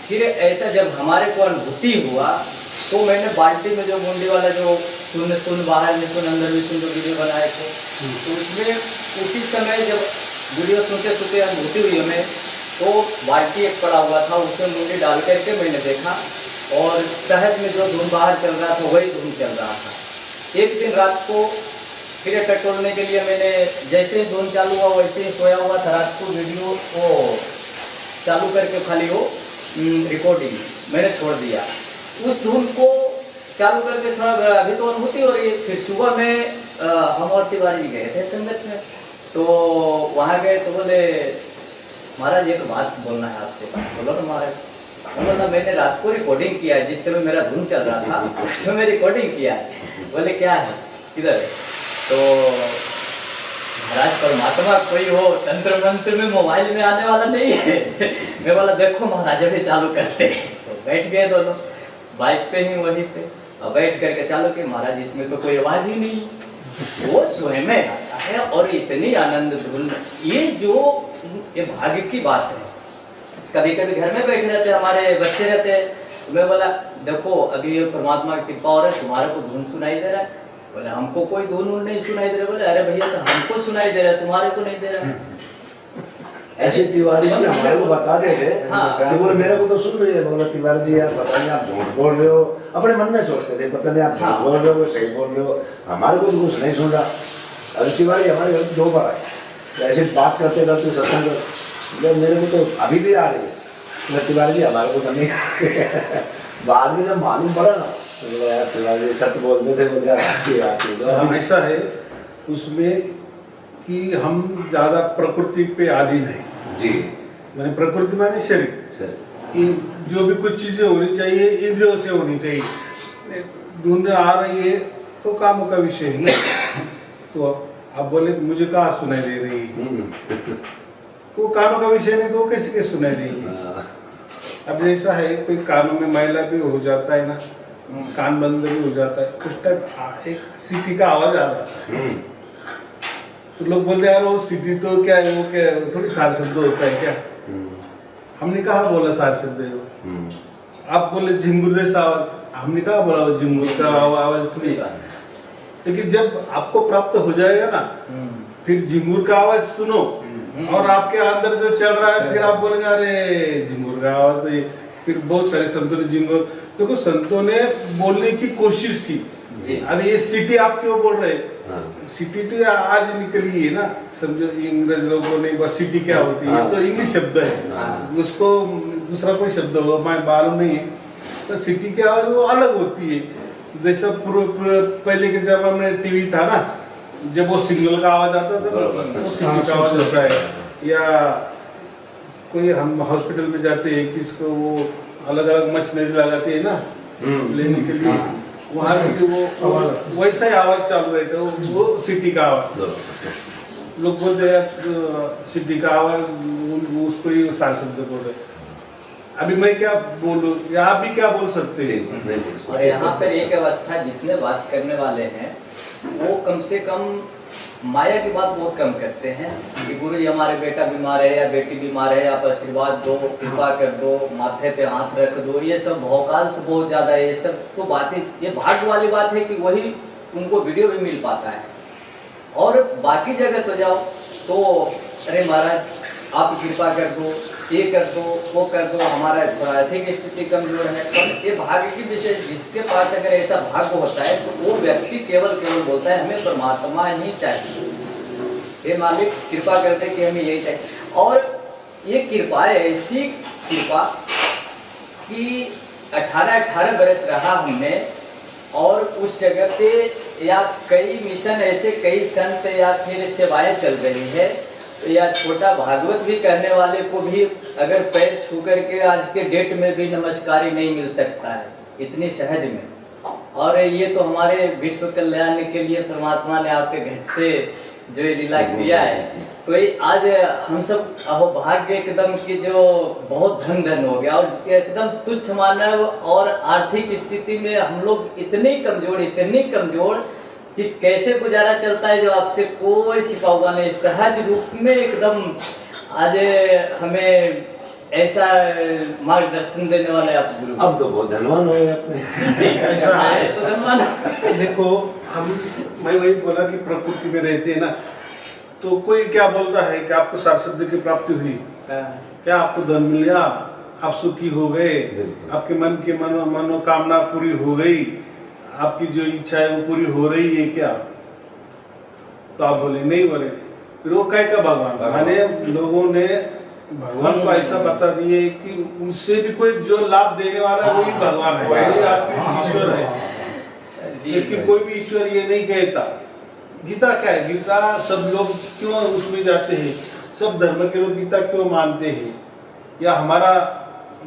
फिर ऐसा जब हमारे को अनुभूति हुआ तो मैंने बाल्टी में जो मुंडी वाला जो सुन बाहर में सुन अंदर भी सुन जो वीडियो बनाए थे, तो उसमें उसी समय जब वीडियो सुनते अनुभूति हुई हमें, तो बाल्टी एक पड़ा हुआ था, उसमें मुंडी डाल करके मैंने देखा और शहद में जो धुन बाहर चल रहा था वही धुन चल रहा था। एक दिन रात को फिर टटोलने के लिए मैंने जैसे ही धुन चालू हुआ वैसे ही सोया हुआ था, रात को वीडियो को चालू करके खाली वो रिकॉर्डिंग मैंने छोड़ दिया। उस धुन को चालू करके थोड़ा अभी तो अनुभूति हो रही है। फिर सुबह में हम और तिवारी जी गए थे संगत में, तो वहाँ गए तो बोले महाराज एक बात बोलना है आपसे। बोलो ना महाराज। बोला मैंने रात को रिकॉर्डिंग किया है, जिस समय मेरा धुन चल रहा था उस समय रिकॉर्डिंग किया है। बोले क्या है, किधर है? तो महाराज परमात्मा कोई हो तंत्र मंत्र में मोबाइल में आने वाला नहीं है। मैं बोला देखो महाराज अभी चालू करते हैं। तो बैठ गए दोनों बाइक पे ही वहीं पे, और बैठ करके चालू किए। महाराज इसमें तो कोई आवाज ही नहीं, वो स्वयं में आता है और इतनी आनंद धुन। ये भाग्य की बात है। कभी कभी घर में बैठे रहते हमारे बच्चे रहते हैं, तो मैं बोला देखो अभी परमात्मा की कृपा हो रहा है, तुम्हारे को धुन सुनाई दे रहा है। बोले हमको कोई धुन नहीं सुनाई दे रहा। बोले अरे भैया तो हमको सुनाई दे रहा है, तुम्हारे को नहीं दे रहा। ऐसे तिवारी जी हमारे को बता देते हाँ। कि बोले मेरे को तो सुन रही है। बोला तिवारी जी यार पता नहीं आप झूठ बोल रहे हो, अपने मन में सोचते थे पता नहीं आप झूठ बोल रहे हो सही बोल रहे हो, हमारे को तो कुछ नहीं सुन रहा। अरे तिवारी हमारे घर 2 बार आए, ऐसे बात करते करते सत्संग मेरे को तो अभी भी आ रही है। तिवारी जी हमारे को तो नहीं बाद में जब मालूम पड़ा ना तो यार तिवारी सत्य बोलते थे। बोले यार ऐसा है उसमें कि हम ज़्यादा प्रकृति पे आदि नहीं जी, मैंने प्रकृति माने शरीर सर कि जो भी कुछ चीज़ें होनी चाहिए इंद्रियों से होनी चाहिए। धुन आ रही है तो काम का विषय है। तो आप बोले मुझे कहाँ सुनाई दे रही है, वो कानों का विषय नहीं तो वो कैसे कैसे सुनाई देगी। अब ऐसा है कोई कानों में मैला भी हो जाता है ना, कान बंद भी हो जाता है, उस टाइम एक सीटी का आवाज आ जाता है। तो लोग बोलते हैं यार वो सीटी तो क्या है, वो क्या है, थोड़ी सार शब्द होता है क्या। हमने कहा बोला सार शब्द है वो। आप बोले झिंगुर जैसा आवाज, हमने कहा बोला वो झिंगुर का आवाज थोड़ी। लेकिन जब आपको प्राप्त हो जाएगा ना फिर झिंगुर का आवाज सुनो और आपके अंदर जो चल रहा है फिर आप बोलेंगे अरे झिंगुर का आवाज तो ये। फिर बहुत सारे संतों ने झिंगुर, देखो संतों ने बोलने की कोशिश की। अब ये सिटी आप क्यों बोल रहे हैं, सिटी तो आज निकली है ना, समझो इंग्रेज लोगों ने बस सिटी क्या होती है तो इंग्लिश शब्द है, उसको दूसरा कोई शब्द होगा मैं मालूम नहीं है। तो सिटी क्या आवाज वो अलग होती है। जैसा पहले के जमाने में टीवी था ना, जब वो सिग्नल का आवाज आता था ना वो सिटी का आवाज होता है। या कोई हम हॉस्पिटल में जाते हैं किसको वो अलग अलग मशीनरी लगाती है ना लेने के लिए, वहाँ की वो वैसा ही आवाज चालू रहता है, वो सिटी का आवाज। लोग बोलते हैं सिटी का आवाज, उसको ही सार शब्द बोल रहे। अभी मैं क्या बोलूं या आप भी क्या बोल सकते हैं। और यहाँ पर एक अवस्था जितने बात करने वाले हैं वो कम से कम माया की बात बहुत कम करते हैं कि गुरु जी हमारे बेटा बीमार है या बेटी बीमार है, आप आशीर्वाद दो, कृपा कर दो, माथे पे हाथ रख दो। ये सब भौकाल से बहुत ज्यादा है। ये सब तो बातें, ये भाग्य वाली बात है कि वही उनको वीडियो भी मिल पाता है। और बाकी जगह तो जाओ तो अरे महाराज आप कृपा कर दो, ये कर दो, वो कर दो, हमारा आर्थिक स्थिति कमजोर है। पर ये भाग्य की विषय, जिसके पास अगर ऐसा भाग्य होता है तो वो व्यक्ति केवल बोलता है हमें परमात्मा ही चाहिए, हे मालिक कृपा करते कि हमें यही चाहिए। और ये कृपा ऐसी कृपा कि 18 वर्ष रहा हमने, और उस जगह पे या कई मिशन ऐसे, कई संत या फिर सेवाएं चल रही है, या छोटा भागवत भी कहने वाले को भी अगर पैर छू करके आज के डेट में भी नमस्कार ही नहीं मिल सकता है, इतनी सहज में। और ये तो हमारे विश्व कल्याण के लिए परमात्मा ने आपके घट से जो लीला किया है, तो ये आज हम सब अहो भाग्य एकदम की जो बहुत धन हो गया, और एकदम तुच्छ मानव और आर्थिक स्थिति में हम लोग इतनी कमजोर कि कैसे गुजारा चलता है जो आपसे कोई छिपा हुआ नहीं, सहज रूप में एकदम आज हमें ऐसा मार्गदर्शन देने वाले आप गुरु। अब तो बहुत धनवान हो गए अपने। जी, ऐसा है तो धनवान। देखो मैं वही बोला कि प्रकृति में रहते हैं ना, तो कोई क्या बोलता है कि आपको सारस्वत की प्राप्ति हुई, क्या आपको धन मिल गया, आप सुखी हो गए, आपके मन की मनोकामना पूरी हो गई, आपकी जो इच्छा है वो पूरी हो रही है क्या? तो आप बोले नहीं बोले, फिर वो कह का भगवान माने लोगों ने भगवान को ऐसा बता दिए कि उनसे भी कोई जो लाभ देने वाला है वही भगवान है, वही असली ईश्वर है। लेकिन कोई भी ईश्वर ये नहीं कहता। गीता क्या है? गीता सब लोग क्यों उसमें जाते हैं, सब धर्म के लोग गीता क्यों मानते हैं, या हमारा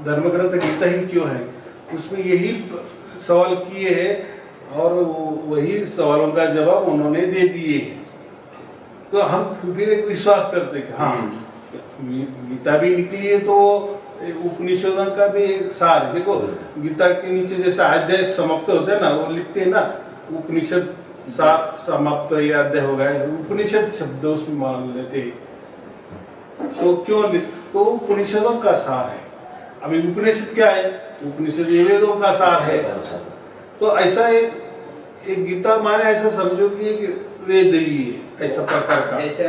धर्म ग्रंथ गीता ही क्यों है? उसमें यही सवाल किए हैं और वही सवालों का जवाब उन्होंने दे दिए। तो हम फिर एक विश्वास करते कि हाँ गीता भी निकली है तो उपनिषदों का भी एक सार है। देखो गीता के नीचे जैसे अध्याय समाप्त होते हैं ना, वो लिखते हैं ना उपनिषद समाप्त या अध्याय हो गया, उपनिषद शब्द उसमें मान लेते हैं। तो क्यों? तो उपनिषदों का सार है। अभी उपनिषद क्या है? उपनिषद वेदों का सार है। तो ऐसा एक गीता माने ऐसा समझो कि एक वेद ही है, ऐसा प्रकार का। जैसे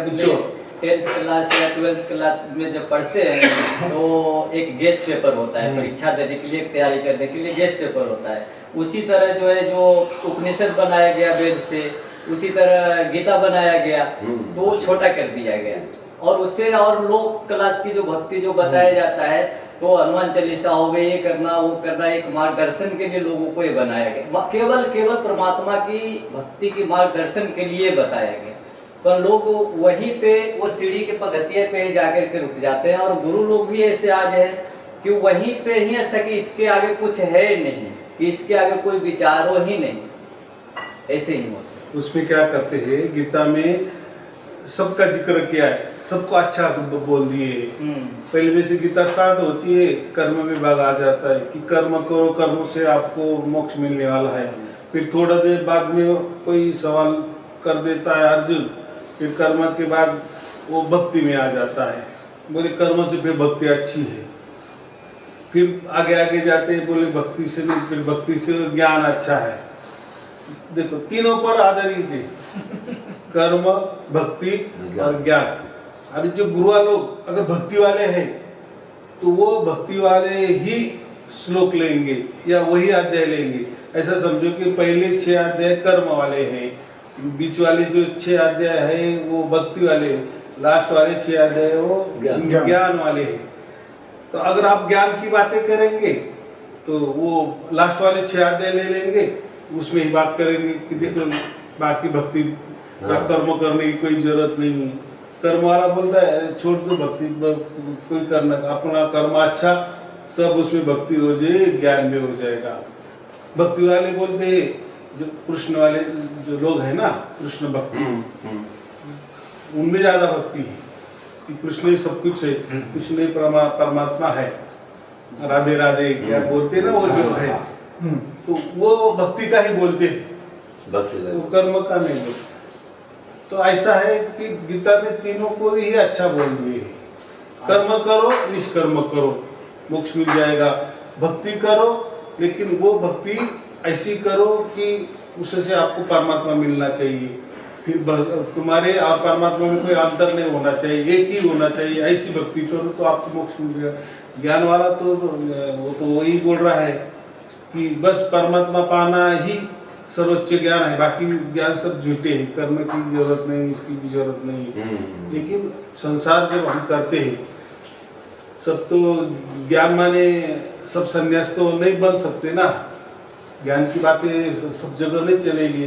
10th क्लास या 12th क्लास में जब पढ़ते हैं तो एक गेस्ट पेपर होता है, परीक्षा देने के लिए, तैयारी करने के लिए गेस्ट पेपर होता है। उसी तरह जो है जो उपनिषद बनाया गया वेद से, उसी तरह गीता बनाया गया तो छोटा कर दिया गया, और उससे और लोक क्लास की जो भक्ति जो बताया जाता है, तो हनुमान चालीसा हो गई, ये करना वो करना, एक मार्गदर्शन के लिए लोगों को ये बनाया गया, केवल परमात्मा की भक्ति की मार्गदर्शन के लिए बताया गया। पर लोग वहीं पे वो सीढ़ी के पगथिये पे ही जाकर के रुक जाते हैं, और गुरु लोग भी ऐसे आज हैं कि वहीं पे ही हंसता कि इसके आगे कुछ है नहीं, कि इसके आगे कोई विचारो ही नहीं, ऐसे ही होता। उसमें क्या करते हैं, गीता में सबका जिक्र किया है, सबको अच्छा बोल दिए। पहले जैसे गीता स्टार्ट होती है कर्म विभाग आ जाता है कि कर्म करो, कर्म से आपको मोक्ष मिलने वाला है। फिर थोड़ा देर बाद में कोई सवाल कर देता है अर्जुन, फिर कर्म के बाद वो भक्ति में आ जाता है, बोले कर्म से फिर भक्ति अच्छी है। फिर आगे आगे जाते हैं, बोले भक्ति से नहीं, फिर भक्ति से ज्ञान अच्छा है। देखो तीनों पर आधारित है, कर्म, भक्ति और ज्ञान। अभी जो गुरु लोग अगर भक्ति वाले हैं तो वो भक्ति वाले ही श्लोक लेंगे या वही अध्याय लेंगे। ऐसा समझो कि पहले 6 अध्याय कर्म वाले हैं, बीच वाले जो 6 अध्याय है वो भक्ति वाले, लास्ट वाले 6 अध्याय वो ज्ञान वाले हैं। तो अगर आप ज्ञान की बातें करेंगे तो वो लास्ट वाले 6 अध्याय ले लेंगे, उसमें ही बात करेंगे कि देखो बाकी भक्ति कर्म करने की कोई जरूरत नहीं है। कर्म वाला बोलता है छोड़ दो भक्ति, कोई करना अपना कर्म अच्छा, सब उसमें भक्ति हो जाए, ज्ञान भी हो जाएगा। भक्ति वाले बोलते हैं जो कृष्ण वाले जो लोग हैं ना, कृष्ण भक्ति, उनमें ज्यादा भक्ति है कि कृष्ण ही सब कुछ है, कृष्ण ही परमात्मा है, राधे राधे क्या बोलते हैं ना वो जो है, तो वो भक्ति का ही बोलते हैं, वो कर्म का नहीं बोलते। तो ऐसा है कि गीता में तीनों को ही अच्छा बोल दिए, कर्म करो निष्कर्म करो मोक्ष मिल जाएगा, भक्ति करो लेकिन वो भक्ति ऐसी करो कि उससे आपको परमात्मा मिलना चाहिए, फिर तुम्हारे और परमात्मा में कोई अंतर नहीं होना चाहिए, एक ही होना चाहिए, ऐसी भक्ति करो तो आपको मोक्ष मिलेगा। ज्ञान वाला तो वो तो वही बोल रहा है कि बस परमात्मा पाना ही सर्वोच्च ज्ञान है, बाकी ज्ञान सब झूठे हैं, कर्म की जरूरत नहीं, इसकी भी जरूरत नहीं। लेकिन संसार जब हम करते हैं सब तो ज्ञान माने सब संन्यास तो नहीं बन सकते ना, ज्ञान की बातें सब जगह नहीं चलेगी,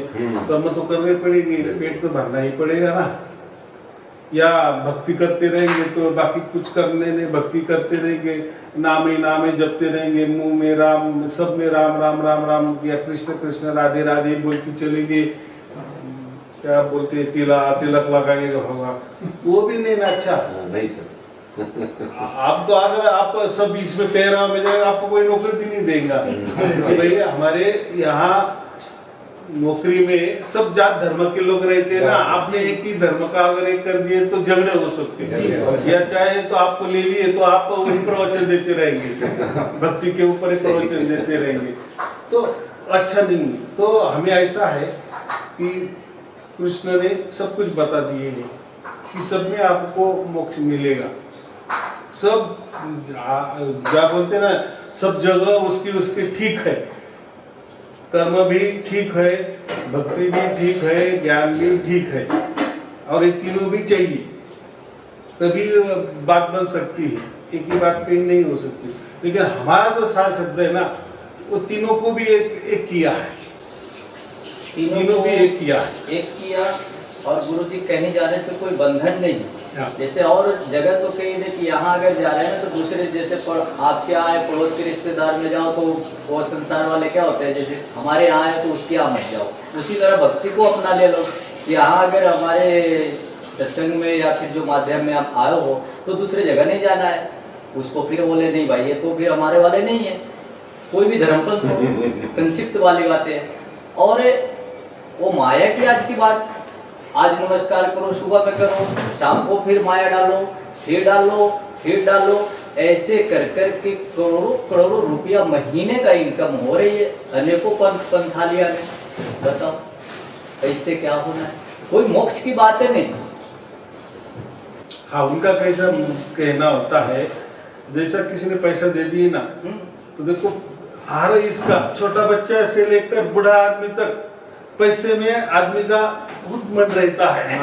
कर्म तो करने पड़ेगी, पेट तो भरना ही पड़ेगा ना। या भक्ति करते रहेंगे तो बाकी कुछ करने नहीं, भक्ति करते रहेंगे, नाम ही जपते रहेंगे, मुंह में राम, सब में राम राम राम राम, या कृष्ण कृष्ण राधे राधे बोलते चलेंगे, क्या बोलते तिलक लगाएगा भगवान, वो भी नहीं ना अच्छा। नहीं सर, आप तो अगर आप सब इसमें पैरा में जाएगा आपको कोई नौकरी भी नहीं देगा कि भाई हमारे यहाँ नौकरी में सब जात धर्म के लोग रहते हैं ना, आपने एक ही धर्म का अगर एक कर दिए तो झगड़े हो सकते हैं, या चाहे तो आपको ले लिए तो आप वही प्रवचन देते रहेंगे, भक्ति के ऊपर प्रवचन देते रहेंगे, तो अच्छा नहीं है। तो हमें ऐसा है कि कृष्ण ने सब कुछ बता दिए हैं कि सब में आपको मोक्ष मिलेगा, सब क्या बोलते ना, सब जगह उसकी ठीक है, कर्म भी ठीक है, भक्ति भी ठीक है, ज्ञान भी ठीक है, और ये तीनों भी चाहिए तभी बात बन सकती है, एक ही बात पे नहीं हो सकती। लेकिन हमारा तो सार शब्द है ना, वो तीनों को भी एक किया है, तीनों भी एक किया है, एक किया। और गुरु जी कहीं जाने से कोई बंधन नहीं, जैसे और जगह तो कहीं दे कि यहाँ अगर जा रहे हैं तो दूसरे जैसे आप क्या आए पड़ोस के रिश्तेदार में जाओ तो वो संसार वाले क्या होते हैं, जैसे हमारे यहाँ आए तो उसके यहाँ मत जाओ, उसी तरह भक्ति को अपना ले लो कि यहाँ अगर हमारे सत्संग में या फिर जो माध्यम में आप आए हो तो दूसरे जगह नहीं जाना है, उसको फिर बोले नहीं भाई ये तो फिर हमारे वाले नहीं है, कोई भी धर्मपंथ हो, संक्षिप्त वाली बातें। और वो माया की आज की बात, आज नमस्कार करो, सुबह में करो, शाम को फिर माया डालो, फिर डालो, फिर डालो, ऐसे कर कर के करोड़ों करोड़ों रुपया महीने का इनकम हो रही है अनेकों पंथालिया में। बताओ इससे क्या होना है, कोई मोक्ष की बात है नहीं। हाँ, उनका कैसा कहना होता है, जैसा किसी ने पैसा दे दिए ना, तो देखो हर इसका छोटा बच्चा से लेकर बूढ़ा आदमी तक पैसे में आदमी का बहुत मन रहता है,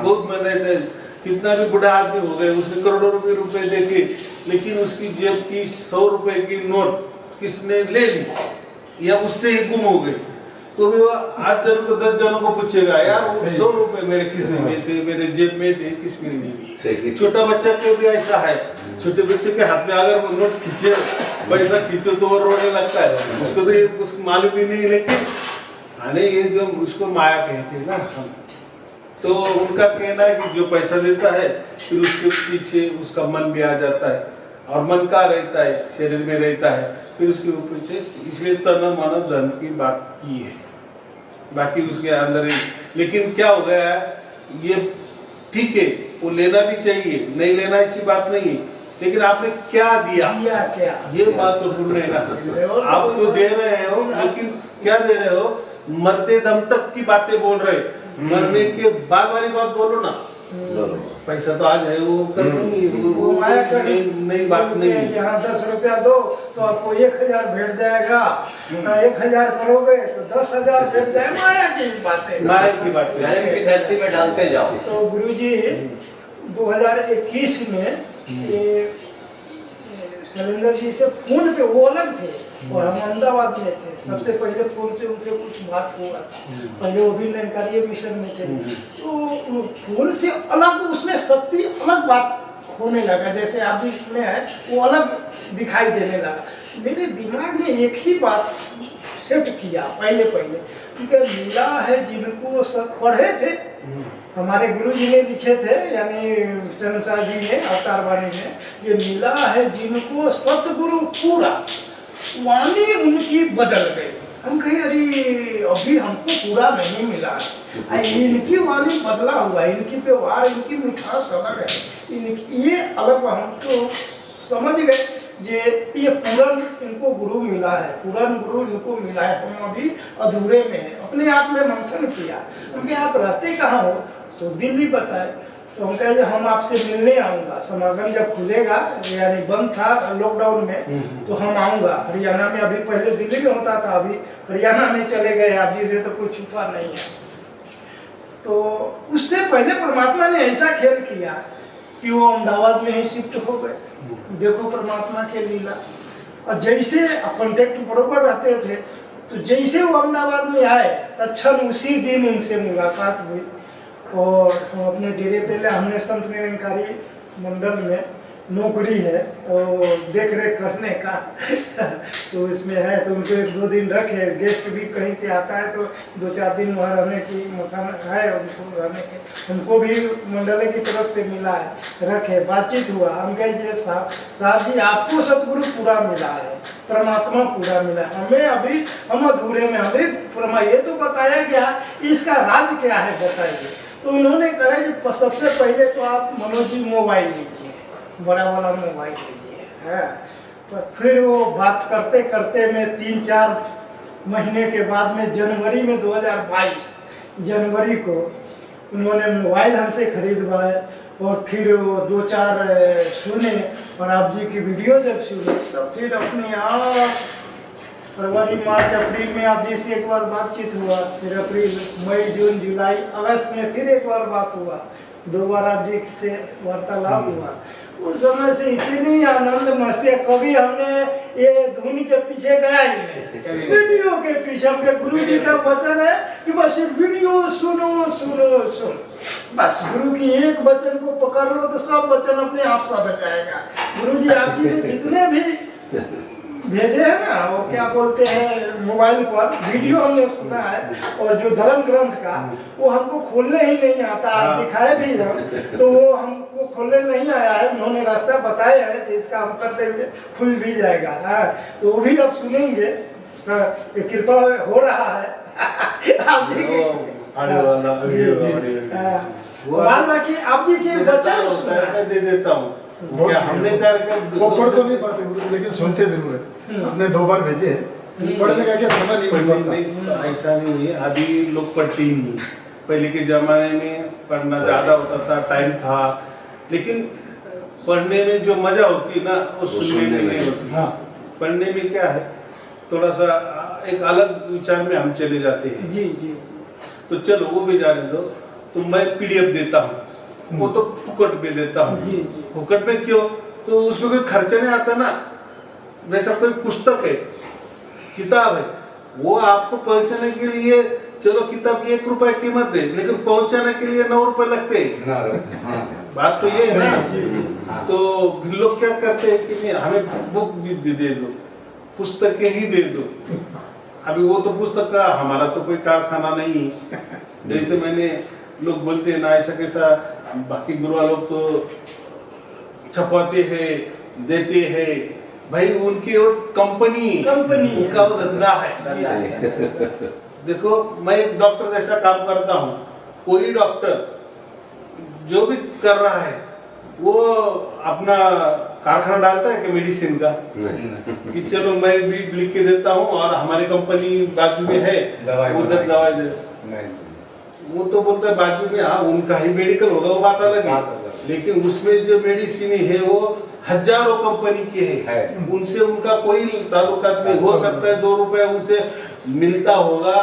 बहुत मन रहता है। कितना भी बूढ़ा आदमी हो गए, उसने करोड़ों रुपए देखे, लेकिन उसकी जेब की 100 रुपए की नोट किसने ले ली या उससे ही गुम हो गई, तो भी वो 8 जनों को 10 जनों को पूछेगा यार वो 100 रुपए मेरे किसने लिए थे, मेरे जेब में थे, किसने ले लिए। छोटा बच्चा को भी ऐसा है, छोटे बच्चे के हाथ में अगर वो नोट खींचे, पैसा खींचो तो वो रोने लगता है, उसको तो उसको मालूम भी नहीं, लेकिन अरे ये जो उसको माया कहते हैं ना हम, तो उनका कहना है कि जो पैसा देता है फिर उसके पीछे उसका मन भी आ जाता है, और मन का रहता है, शरीर में रहता है, फिर उसके पीछे, इसलिए तन मन धन की बात की है, बाकी उसके अंदर ही। लेकिन क्या हो गया है, ये ठीक है वो लेना भी चाहिए, नहीं लेना ऐसी बात नहीं है, लेकिन आपने क्या दिया क्या ये महत्वपूर्ण है ना। आप तो दे रहे हो, लेकिन क्या दे रहे हो, मरते दम तक की बातें बोल रहे, मरने के बाद वाली बात बोलो ना। पैसा तो आज है, वो वो माया का नई बात नहीं है। यहाँ 10 रुपया दो तो आपको 1000 भेट जाएगा, 1000 करोगे तो 10,000 भेट जाएगा, माया की बातें, माया की बातें धरती में डालते जाओ। तो गुरुजी 2021 में ये शैलेंद्र जी से फोन पे, वो अलग थे और हम अहमदाबाद में थे, सबसे पहले फोन से उनसे कुछ बात हुआ था, पहले वो भी लंकारिया मिशन में थे, तो फोन से अलग उसमें शक्ति अलग बात होने लगा, जैसे आप भी में है वो अलग दिखाई देने लगा। मेरे दिमाग में एक ही बात सेट किया पहले क्योंकि मिला है जिनको सब पढ़े थे, हमारे गुरु जी ने लिखे थे, यानी शहनशाह जी ने अवतार वाणी में, ये मिला है जिनको सतगुरु पूरा, वाणी उनकी बदल गई। हम कहे अरे अभी हमको पूरा नहीं मिला है, इनकी वाणी बदला हुआ है, इनकी व्यवहार, इनकी मिठास अलग है, ये अलग हम तो समझ गए। ये पूरन इनको गुरु मिला है, पूरन गुरु इनको मिला है। हम अभी अधूरे में है। अपने आप में मंथन किया, क्योंकि आप रहते कहाँ हो? तो दिल्ली बताए। तो हम कहे हम आपसे मिलने आऊँगा, समागम जब खुलेगा, यानी बंद था लॉकडाउन में, तो हम आऊँगा हरियाणा में। अभी पहले दिल्ली में होता था, अभी हरियाणा में चले गए। आप जी से तो कुछ छुपा नहीं है। तो उससे पहले परमात्मा ने ऐसा खेल किया कि वो अहमदाबाद में ही शिफ्ट हो गए। देखो परमात्मा के लीला। और जैसे कॉन्टेक्ट बरोबर रहते थे, तो जैसे वो अहमदाबाद में आए तत्क्षण उसी दिन उनसे मुलाकात हुई। और हम अपने डेरे पे हमने संत निरंकारी मंडल में नौकरी है, तो देख रेख करने का तो इसमें है, तो उनको 1-2 दिन रखे। गेस्ट भी कहीं से आता है तो 2-4 दिन वहाँ रहने की मकान है उनको रहने के। उनको भी मंडल की तरफ से मिला है, रखे, बातचीत हुआ। हम कहे साहब जी आपको सतगुरु पूरा मिला है, परमात्मा पूरा मिला है, हमें अभी हम अधूरे में, हमें ये तो बताया गया, इसका राज क्या है बताइए। तो उन्होंने कहा कि सबसे पहले तो आप मनोज जी मोबाइल लीजिए, बड़ा वाला मोबाइल लीजिए है। तो फिर वो बात करते करते में 3-4 महीने के बाद में जनवरी में 2022 जनवरी को उन्होंने मोबाइल हमसे खरीदवाए। और फिर वो 2-4 सुने, और आप जी की वीडियो जब सुने तो फिर अपने आप फरवरी मार्च अप्रैल में आप जी से एक बार बातचीत हुआ, फिर अप्रैल मई जून जुलाई अगस्त में फिर एक बार बात हुआ, 2 बार आप जी से वार्तालाप हुआ। उस समय से इतनी आनंद मस्ती, कभी हमने ये धुन के पीछे गया ही नहीं, वीडियो के पीछे। हमके गुरु जी का वचन है कि बस वीडियो सुनो सुनो सुनो, बस गुरु की एक वचन को पकड़ लो तो सब वचन अपने आप समझ जाएगा। गुरु जी आप जी ने जितने भी भेजे हैं ना, वो क्या बोलते हैं मोबाइल पर वीडियो हमने सुना है, और जो धर्म ग्रंथ का वो हमको खोलने ही नहीं आता। आप दिखाए भी हम, तो वो हमको खोलने नहीं आया है। उन्होंने रास्ता बताया है कि इसका हम करते हुए खुल भी जाएगा। तो वो भी अब सुनेंगे, सर कृपा हो रहा है आप जी बाद बाकी आप जी के वचन दे देता हूँ। क्या हमने वो पढ़ तो नहीं पाते गुरु जी, लेकिन सुनते जरूर है। हमने 2 बार भेजे हैं, पढ़ने का क्या समय नहीं मिल पाता। ऐसा नहीं है, अभी लोग पढ़ते ही नहीं। पहले के ज़माने में पढ़ना ज़्यादा होता था, टाइम था, लेकिन पढ़ने में जो मज़ा होती है ना, वो सुनने में नहीं होती। हाँ। पढ़ने में क्या है, थोड़ा सा एक अलग विचार में हम चले जाते हैं। जी जी। तो चलो वो भी जाने दो, तो मैं PDF देता हूँ, वो तो फुकट में देता हूँ। जी जी। फुकट में क्यों? तो उसमें कोई खर्चा नहीं आता ना। वैसा कोई पुस्तक है, किताब है, वो आपको पहुंचाने के लिए, चलो किताब की 1 रुपए कीमत दे, लेकिन पहुंचाने के लिए 9 रुपए लगते हैं। बात तो ये है ना। तो फिर लोग क्या करते हैं कि हमें बुक भी दे दो, पुस्तकें ही दे दो। अभी वो तो पुस्तक का हमारा तो कोई कारखाना नहीं है। जैसे मैंने लोग बोलते हैं ना ऐसा कैसा, बाकी गुरु लोग तो छपवाते हैं, देते हैं, भाई उनकी वो कंपनी उनका वो धंधा है। देखो मैं एक डॉक्टर जैसा काम करता हूँ, कोई डॉक्टर जो भी कर रहा है वो अपना कारखाना डालता है कि मेडिसिन का कि चलो मैं भी लिख के देता हूँ और हमारी कंपनी बाजू में है, उधर दवाई दे। वो तो बोलता है बाजू में, हाँ उनका ही मेडिकल होगा, वो बात अलग है, लेकिन उसमें जो मेडिसिन है वो हजारों कंपनी के है। उनसे उनका कोई ताल्लुकात नहीं। हो सकता है 2 रुपए उनसे मिलता होगा,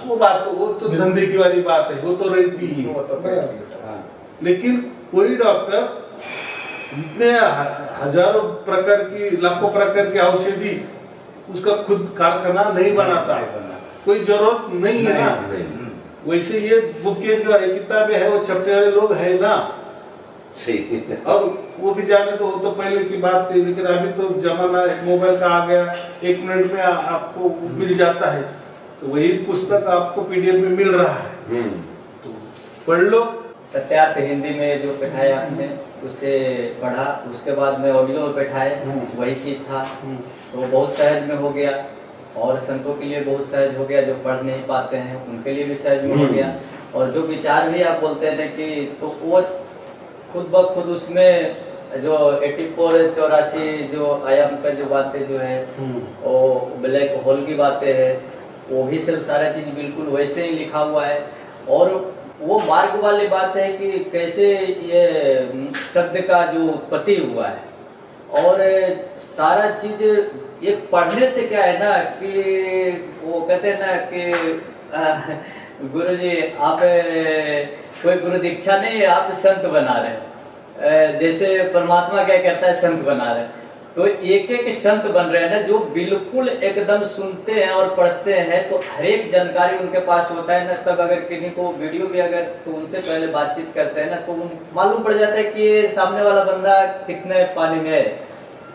वो बात वो तो धंधे की वाली बात है, वो तो रहती है। लेकिन कोई डॉक्टर इतने हजारों प्रकार की, लाखों प्रकार की औषधि उसका खुद कारखाना नहीं बनाता, कोई जरूरत नहीं है ना। वैसे ये बुकें जो है, किताबें है, वो छपने वाले लोग है ना। सही। और वो भी जाने तो वो तो पहले की बात थी, लेकिन अभी तो जमाना मोबाइल का आ गया, 1 मिनट में आपको मिल जाता है। तो वही पुस्तक आपको PDF में मिल रहा है, तो पढ़ लो। सत्यार्थ हिंदी में जो बैठाया आपने उसे पढ़ा, उसके बाद में ऑडियो बैठाए, वही चीज था, तो बहुत सहज में हो गया। और संतों के लिए बहुत सहज हो गया, जो पढ़ नहीं पाते हैं उनके लिए भी सहज में हो गया। और जो विचार भी आप बोलते हैं कि तो वो खुद ब खुद उसमें जो 84-84 जो आयाम का जो बातें जो है वो ब्लैक होल की बातें है, वो भी सब सारा चीज बिल्कुल वैसे ही लिखा हुआ है। और वो मार्ग वाली बात है कि कैसे ये शब्द का जो उत्पत्ति हुआ है, और सारा चीज ये पढ़ने से क्या है ना कि वो कहते हैं ना कि गुरुजी आप कोई गुरु दीक्षा नहीं, आप संत बना रहे हैं। जैसे परमात्मा क्या कहता है, संत बना रहे हैं, तो एक एक संत बन रहे हैं ना, जो बिल्कुल एकदम सुनते हैं और पढ़ते हैं तो हर एक जानकारी उनके पास होता है ना। तब अगर किन्हीं को वीडियो भी अगर तो उनसे पहले बातचीत करते हैं ना, तो मालूम पड़ जाता है कि ये सामने वाला बंदा कितने पानी में है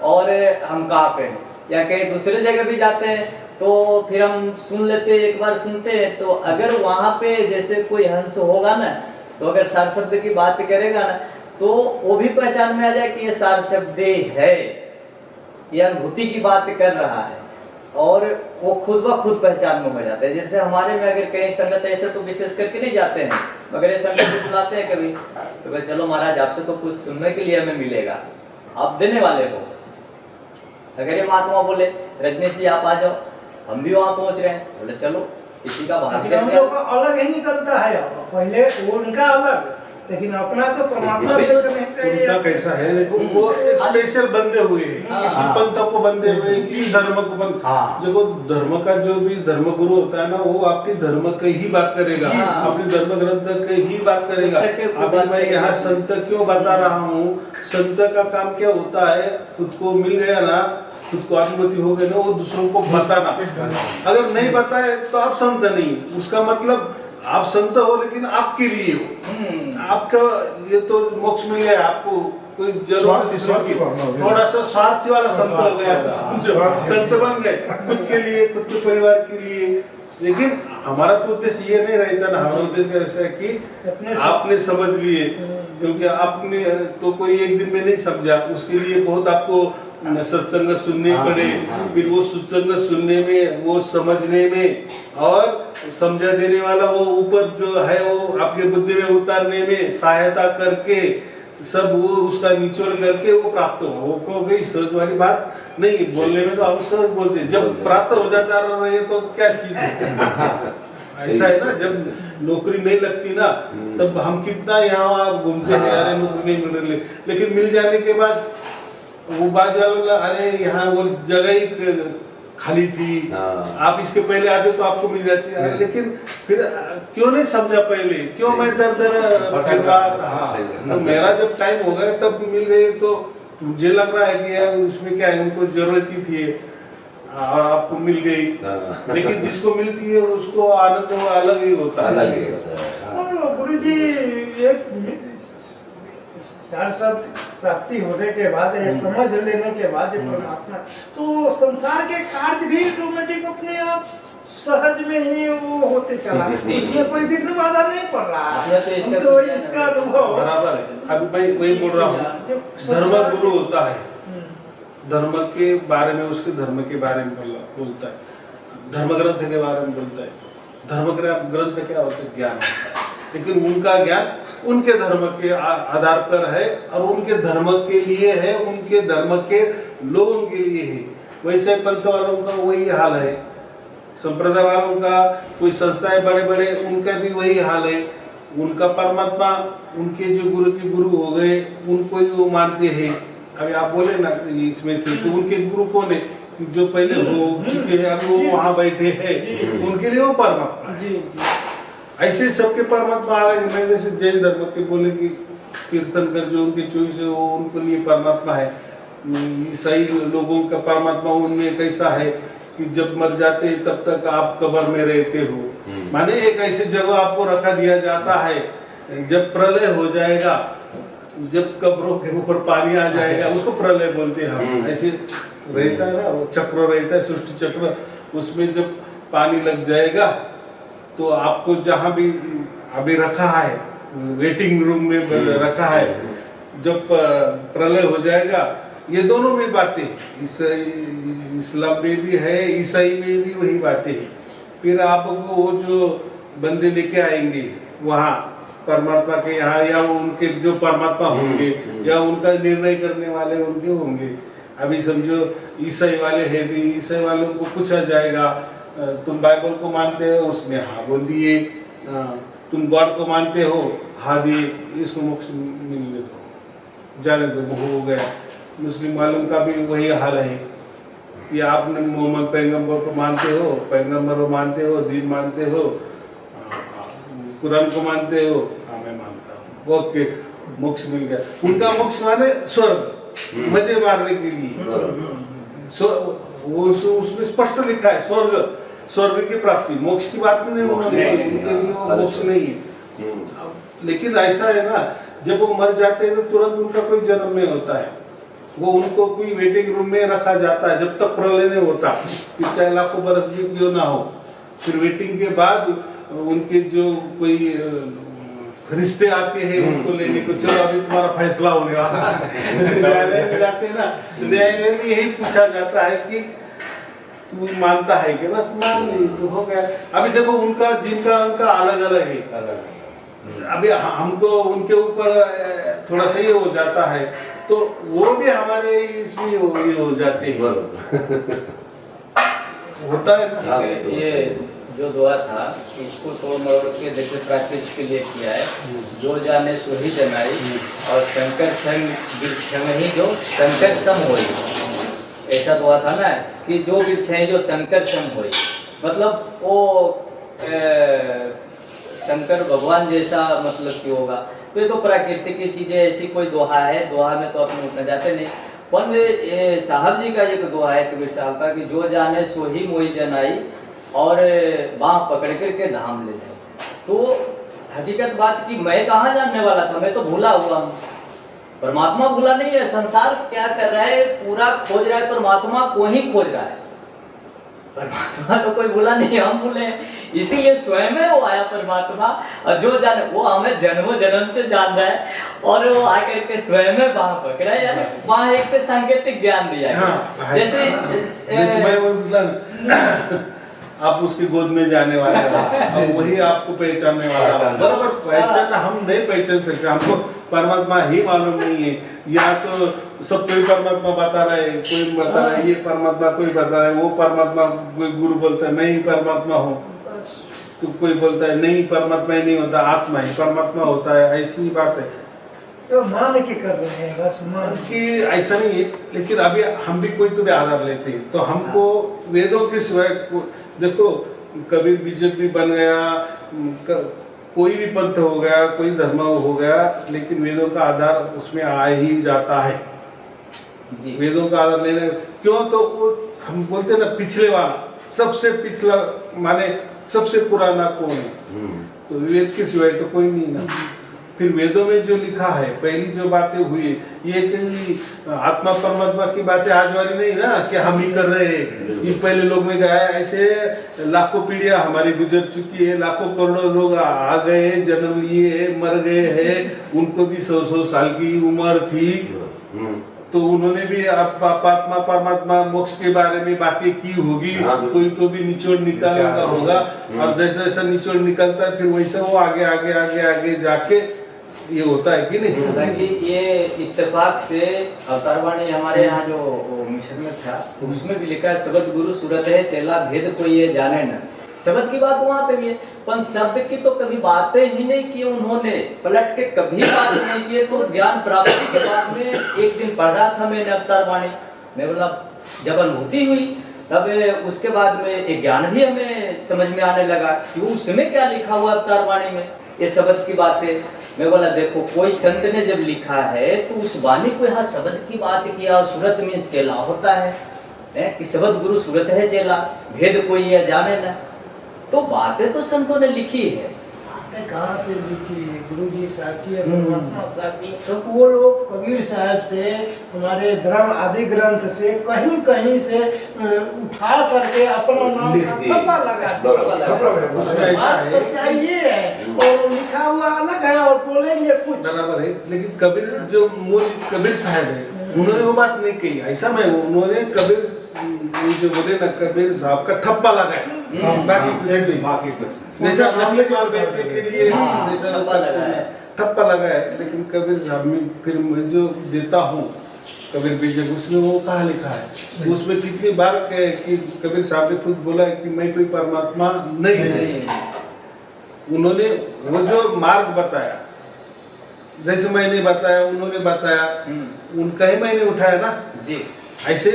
और हम कहाँ पे हैं, या कहीं दूसरे जगह भी जाते हैं तो फिर हम सुन लेते हैं, एक बार सुनते हैं तो अगर वहाँ पे जैसे कोई हंस होगा ना, तो अगर सार शब्द की बात करेगा ना, तो वो भी पहचान में आ जाए कि ये सार शब्द है, ये अनुभूति की बात कर रहा है, और वो खुद ब खुद पहचान में हो जाता है। जैसे हमारे में अगर कहीं संगत ऐसे तो विशेष करके नहीं जाते हैं, मगर ये संगत को बुलाते हैं कभी, तो भाई चलो महाराज आपसे तो कुछ सुनने के लिए हमें मिलेगा, आप देने वाले हो। अगर ये महात्मा बोले रजनीश जी आप आ जाओ, हम भी वहाँ पहुँच रहे हैं, बोले चलो किसी का भाग हम लोग का अलग ही निकलता है, पहले वो उनका अलग, लेकिन अपना तो परमात्मा से कनेक्ट है। उनका कैसा है देखो, वो एक स्पेशल बंदे हुए हैं, किसी पंथ को बंदे हुए, किसी धर्म को बंद। देखो धर्म का जो भी धर्म गुरु होता है ना, वो आपकी धर्म की ही बात करेगा, अपने धर्म ग्रंथ की ही बात करेगा। अभी मैं यहाँ संत क्यों बता रहा हूँ, संत का काम क्या होता है, खुद को मिल गया ना, खुद को अनुभूति हो गई ना, वो दूसरों को बताना। अगर नहीं बताए तो आप संत नहीं, उसका मतलब आप संत हो लेकिन आपके लिए हो, आपका ये तो मोक्ष मिल गया आपको, कोई जरूरत थोड़ा सा स्वार्थी वाला संत हो गया, संत बन गए खुद के लिए, खुद के परिवार के लिए। लेकिन हमारा तो उद्देश्य ये नहीं रहता ना, हमारा उद्देश्य ऐसा है कि आपने समझ लिए, क्योंकि आपने तो कोई एक दिन में नहीं समझा, उसके लिए बहुत आपको सत्संग सुनने पड़े, फिर वो सत्संग सुनने में, वो समझने में, और समझा देने वाला वो ऊपर जो है वो आपके बुद्धि में उतारने में सहायता करके सब वो उसका निचोड़ करके वो प्राप्त हो। वो कोई सहज वाली बात नहीं, बोलने में तो हम सहज बोलते हैं, जब प्राप्त हो जाता रहे तो क्या चीज है। ऐसा है ना, जब नौकरी नहीं लगती ना, तब हम कितना यहाँ घूमते हैं, अरे नौकरी नहीं मिल रही, लेकिन मिल जाने के बाद वो बात वाला, अरे यहाँ वो जगह ही खाली थी, आप इसके पहले आते तो आपको मिल जाती है, लेकिन फिर क्यों नहीं समझा पहले, क्यों मैं दर फिर रहा था। तो मेरा जब टाइम हो गया तब मिल गई, तो मुझे लग रहा है कि यार उसमें क्या है, उनको जरूरत ही थी और आपको मिल गई। लेकिन जिसको मिलती है उसको आनंद अलग ही होता है। गुरुजी सार शब्द प्राप्ति होने के बाद, समझ लेने के बाद परमात्मा, तो संसार के कार्य भी ऑटोमेटिक अपने आप सहज में ही वो होते चला, उसमें कोई विघ्न बाधा नहीं पड़ रहा है, तो इसका अनुभव बराबर है। अभी मैं वही बोल रहा हूँ, धर्म गुरु होता है, धर्म के बारे में, उसके धर्म के बारे में बोलता है, धर्म ग्रंथ के बारे में बोलता है। धर्म ग्रंथ क्या होता है, ज्ञान होता है, लेकिन उनका ज्ञान उनके धर्म के आधार पर है और उनके धर्म के लिए है, उनके धर्म के लोगों के लिए है। वैसे पंथ वालों का वही हाल है, संप्रदाय वालों का, कोई संस्थाएं बड़े बड़े, उनका भी वही हाल है। उनका परमात्मा, उनके जो गुरु के गुरु हो गए, उनको ही वो मानते हैं। अभी आप बोले ना इसमें थे, तो उनके गुरु कौन है, जो पहले हो चुके हैं, अभी वो वहाँ बैठे हैं, उनके लिए वो परमात्मा है। ऐसे सबके परमात्मा अलग है। जैसे जैन धर्म के बोले कि कीर्तन कर जो उनके चॉइस है, वो उनके लिए परमात्मा है। ईसाई लोगों का परमात्मा उनमें कैसा है कि जब मर जाते हैं तब तक आप कब्र में रहते हो, माने एक ऐसी जगह आपको रखा दिया जाता है, जब प्रलय हो जाएगा, जब कब्रों के ऊपर पानी आ जाएगा, उसको प्रलय बोलते हैं हम। ऐसे रहता है ना, वो चक्र रहता है, सृष्टि चक्र, उसमें जब पानी लग जाएगा तो आपको जहाँ भी अभी रखा है, वेटिंग रूम में रखा है, जब प्रलय हो जाएगा, ये दोनों में बातें, इस्लाम में भी है, ईसाई में भी वही बातें हैं। फिर आपको वो जो बंदे लेके आएंगे वहाँ परमात्मा के यहाँ, या उनके जो परमात्मा होंगे या उनका निर्णय करने वाले उनके होंगे। अभी समझो ईसाई वाले हैं, भी ईसाई वालों को पूछा जाएगा तुम बाइबल को मानते हो, उसने हाँ बोल दिए। तुम गॉड को मानते हो, हाँ दिए, इसको मोक्ष मिलने दो, जाने दो, वो हो गया। मुस्लिम वालों का भी वही हाल है कि आपने मोहम्मद पैगंबर को मानते हो, पैगंबर को मानते हो, दीन मानते हो, कुरान को मानते हो, हाँ मैं मानता हूँ, ओके मोक्ष मिल गया। उनका मोक्ष माने स्वर्ग, मजे मारने के लिए। वो उसमें स्पष्ट लिखा है स्वर्ग, स्वर्ग की प्राप्ति, मोक्ष की बात नहीं होना, उनके लिए वो मोक्ष नहीं है। लेकिन ऐसा है ना, जब वो मर जाते हैं तो तुरंत उनका कोई जन्म नहीं होता है, वो उनको कोई वेटिंग रूम में रखा जाता है जब तक प्रलय नहीं होता, चाहे लाखों बरस भी क्यों ना हो। फिर वेटिंग के बाद उनके जो कोई रिश्ते आते हैं उनको लेने को, चलो अभी तुम्हारा फैसला होने वाला है। न्यायालय में जाते हैं ना, न्यायालय में यही पूछा जाता है कि तू मानता है कि बस मान ली तो हो गया। अभी देखो उनका जिनका उनका अलग अलग है, अभी हमको उनके ऊपर थोड़ा सा ये हो जाता है तो वो भी हमारे इसमें ये हो जाते हैं, होता है ना। ये जो दुआ था उसको तोड़ मरोड़ के देखिए प्रैक्टिस के लिए किया है, जो जाने सो ही जनाई, और शंकर संग ही जो शंकर सम होई, ऐसा दुआ था ना कि जो वृक्ष जो शंकर सम होई, मतलब वो शंकर भगवान जैसा मतलब क्यों होगा। तो ये तो प्राकृतिक की चीजें, ऐसी कोई दोहा है, दोहा में तो अपने उतना जाते नहीं। पर ये साहब जी का एक दोहा है कबीर साहब का कि जो जाने सो ही मोई जनाई, और बाँह पकड़ करके धाम ले जाए। तो हकीकत बात कि मैं कहाँ जानने वाला था, मैं तो भूला हुआ हूँ, परमात्मा भूला नहीं है। संसार क्या कर रहा है, पूरा खोज रहा है, परमात्मा को ही खोज रहा है। परमात्मा तो कोई भूला नहीं, हम भूले, इसीलिए स्वयं में वो आया परमात्मा, और जो जाने वो हमें जन्मों जन्म से जान रहा है, और वो आकर के स्वयं में बाँह पकड़ा है, यानी वहाँ एक पे सांकेतिक ज्ञान दिया है। हाँ, जैसे आप उसकी गोद में जाने वाले हो, वही आपको पहचानने वाला है। बराबर पहचान हम नहीं पहचान सकते, हमको परमात्मा ही मालूम नहीं है। या तो सब कोई परमात्मा बता रहा है, कोई बता रहा है ये परमात्मा, कोई बता रहा है वो परमात्मा, कोई गुरु बोलता है मैं ही परमात्मा हूँ, तो कोई बोलता है नहीं परमात्मा ही नहीं होता, आत्मा ही परमात्मा होता है। ऐसी बात है तो मान के कर रहे हैं, बस मान कि ऐसा नहीं है। लेकिन अभी हम भी कोई तो भी आधार लेते हैं, तो हमको वेदों के सिवाय देखो कबीर बीजेपी भी बन गया, कोई भी पंथ हो गया, कोई धर्म हो गया, लेकिन वेदों का आधार उसमें आ ही जाता है जी। वेदों का आधार लेने क्यों, तो वो हम बोलते हैं ना पिछले वाला, सबसे पिछला माने सबसे पुराना कौन है, तो वेद के सिवाय तो कोई नहीं ना। फिर वेदों में जो लिखा है, पहली जो बातें हुई, ये कहीं आत्मा परमात्मा की बातें आज वाली नहीं ना कि हम ही कर रहे हैं, ये पहले लोग में गया। ऐसे लाखों पीढ़ियां हमारी गुजर चुकी है, लाखों करोड़ों लोग आ गए, जन्म लिए, मर गए हैं, उनको भी 100-100 साल की उम्र थी, तो उन्होंने भी आत्मा परमात्मा मोक्ष के बारे में बातें की होगी, कोई तो भी निचोड़ निकालना होगा, और जैसा जैसा निचोड़ निकलता है फिर वैसा वो आगे आगे आगे आगे जाके ये होता है कि नहीं। हालांकि ये इत्तेफाक से अवतारवाणी हमारे यहाँ जो मिशन में था उसमें भी लिखा है, शब्द गुरु सूरत है चेला भेद कोई ये जाने न। शब्द की बात वहाँ पे भी है, पर शब्द की तो कभी बातें ही नहीं की उन्होंने, पलट के कभी बात नहीं की। तो ज्ञान प्राप्ति के बाद में एक दिन पढ़ रहा था मैंने अवतारवाणी, मैं बोला जब अनुभूति हुई तब उसके बाद में एक ज्ञान भी हमें समझ में आने लगा कि उसमें क्या लिखा हुआ अवतारवाणी में, ये शब्द की बातें। मैं बोला देखो कोई संत ने जब लिखा है तो उस वाणी को यहाँ शब्द की बात किया, और सूरत में चेला होता है कि शब्द गुरु सूरत है चेला भेद कोई है जाने न। तो बातें तो संतों ने लिखी है, बातें कहाँ से लिखी है, गुरु जी साक्षी है, परमात्मा साक्षी। तो वो लोग कबीर साहब से, हमारे धर्म आदि ग्रंथ से कहीं कहीं से उठा करके अपना नाम लिख का दिए। थप्पा लगा उसमें ऐसा बात है, सच्चाई ये है, और लिखा हुआ अलग है और बोलेंगे कुछ। बराबर है। लेकिन कबीर जो मूल कबीर साहब है उन्होंने वो बात नहीं कही, ऐसा मैं उन्होंने कबीर ये जो बोले ना कबीर साहब का ठप्पा लगाया, बाकी कुछ नहीं। बाकी कुछ नहीं। जैसा नकली माल बेचने के लिए हाँ, जैसा ठप्पा लगाया। ठप्पा लगाया, लेकिन कबीर साहब में फिर मैं जो देता हूँ कबीर बीजक उसमें वो कहाँ लिखा है, उसमें कितनी बार कि कबीर साहब ने खुद बोला है कि मैं कोई परमात्मा नहीं। उन्होंने वो जो मार्ग बताया, जैसे मैंने बताया उन्होंने बताया, उनका ही मैंने उठाया ना जी। ऐसे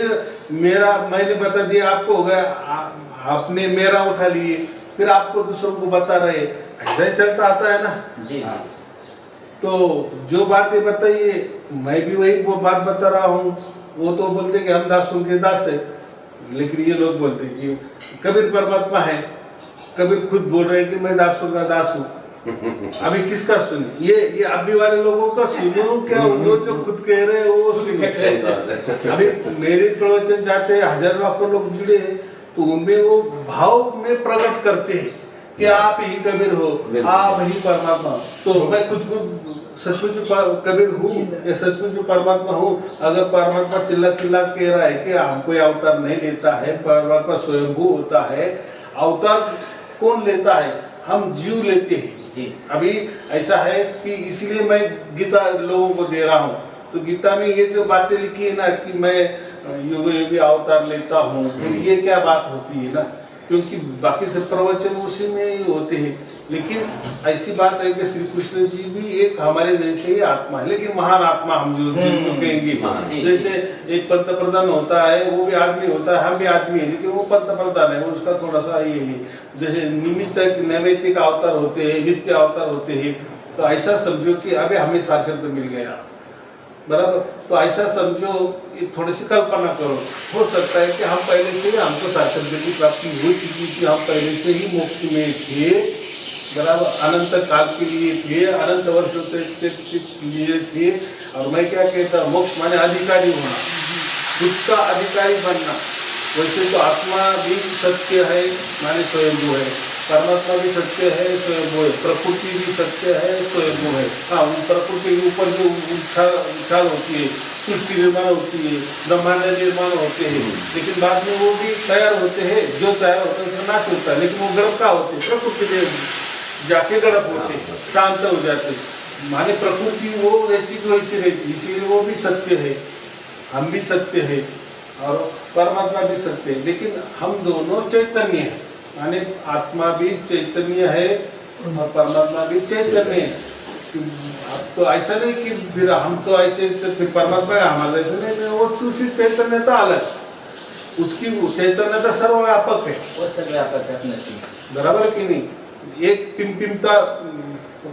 मेरा मैंने बता दिया आपको हो गया, आपने मेरा उठा लिए, फिर आपको दूसरों को बता रहे, ऐसा ही चलता आता है ना जी। तो जो बातें बताइए मैं भी वही वो बात बता रहा हूँ। वो तो बोलते कि हम दासों के दास है, लेकिन ये लोग बोलते कि कबीर परमात्मा है, कबीर खुद बोल रहे हैं कि मैं दासों का दास हूँ। अभी किसका सुने, ये अभी वाले लोगों का सुनो क्या, वो जो खुद कह रहे हैं वो सुनो। अभी मेरे प्रवचन जाते हैं, हजार लाखों लोग जुड़े हैं, तो उनमें वो भाव में प्रकट करते हैं कि आप ही कबीर हो, आप ही परमात्मा। तो मैं खुद को सचमुच कबीर हूँ या सचमुच परमात्मा हूँ? अगर परमात्मा चिल्ला चिल्ला कह रहा है कि हम कोई अवतार नहीं लेता है, परमात्मा स्वयंभू होता है, अवतार कौन लेता है? हम जीव लेते हैं जी। अभी ऐसा है कि इसलिए मैं गीता लोगों को दे रहा हूँ। तो गीता में ये जो बातें लिखी है ना कि मैं युग युग अवतार लेता हूँ, फिर ये क्या बात होती है ना, क्योंकि बाकी सब प्रवचन उसी में ही होते हैं। लेकिन ऐसी बात है कि श्री कृष्ण जी भी एक हमारे जैसे ही आत्मा है, लेकिन महान आत्मा हम जो जिनको कहेंगे। जैसे एक पंतप्रधान होता है, वो भी आदमी होता है, हम भी आदमी है, लेकिन वो पंतप्रधान है, उसका थोड़ा सा ये है। जैसे निमित्त नैमित्तिक अवतार होते हैं, नित्य अवतार होते हैं, तो ऐसा समझो कि अभी हमें सार मिल गया, बराबर। तो ऐसा समझो, थोड़ी सी कल्पना करो, हो सकता है कि हम पहले से ही हमको साक्षात्कार की प्राप्ति हो चुकी थी, हम पहले से ही मोक्ष में थे, बराबर, अनंत काल के लिए थे, अनंत वर्षों के लिए थे। और मैं क्या कहता हूँ, मोक्ष माने अधिकारी होना, खुद का अधिकारी बनना। वैसे तो आत्मा भी सत्य है माने स्वयंभू है, परमात्मा भी सत्य है, स्वयंभू है, प्रकृति भी सत्य है, स्वयंभू है। हाँ, प्रकृति के ऊपर जो उछाल होती है, सृष्टि निर्माण होती है, ब्रह्मांड निर्माण होते हैं, लेकिन बाद में वो भी तैयार होते हैं, जो तैयार होता है उसका नाश होता है, लेकिन वो गर्भ का होते हैं, प्रकृति में जाके गर्भ होते, शांत हो जाते। माने प्रकृति वो वैसी की वैसी रहती, इसीलिए वो भी सत्य है, हम भी सत्य है और परमात्मा भी सत्य है। लेकिन हम दोनों चैतन्य है, माने आत्मा भी चैतन्य है और परमात्मा भी चैतन्य है। अब तो ऐसा नहीं कि फिर हम तो ऐसे परमात्मा है हमारा, ऐसा नहीं, वो दूसरी चैतन्यता अलग, उसकी चैतन्यता सर्वव्यापक है, वो सर्वव्यापक है अपने से। बराबर कि नहीं। एक टिमटिमता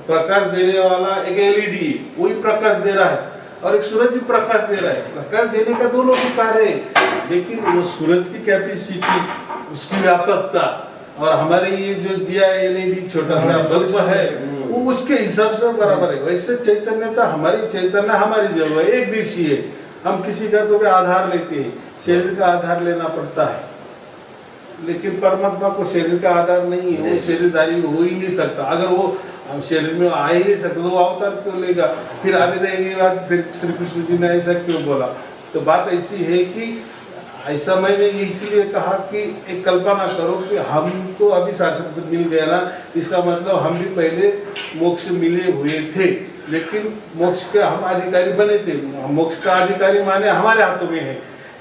प्रकाश देने वाला एक एलईडी वही प्रकाश दे रहा है, और एक सूरज भी प्रकाश दे रहा है। प्रकाश देने का दोनों भी कार्य है, लेकिन वो सूरज की कैपेसिटी, उसकी व्यापकता, और हमारे ये जो दिया एलईडी छोटा सा बल्ब है, वो उसके हिसाब से बराबर है। वैसे चैतन्यता हमारी चैतन्य हमारी जरूर है, एक दिशी है। हम किसी का तो भी आधार लेते हैं, शरीर का आधार लेना पड़ता है, लेकिन परमात्मा को शरीर का आधार नहीं है, वो शरीरधारी हो ही नहीं सकता। अगर वो शरीर में आ ही नहीं सकता तो वो अवतार क्यों लेगा? फिर आगे रहेंगे बात, फिर श्री कृष्ण जी ने ऐसा क्यों बोला? तो बात ऐसी है कि ऐसा मैंने इसलिए कहा कि एक कल्पना करो कि हमको अभी शाश्वत मिल गया ना, इसका मतलब हम भी पहले मोक्ष मिले हुए थे, लेकिन मोक्ष के हम अधिकारी बने थे। मोक्ष का अधिकारी माने हमारे हाथों में है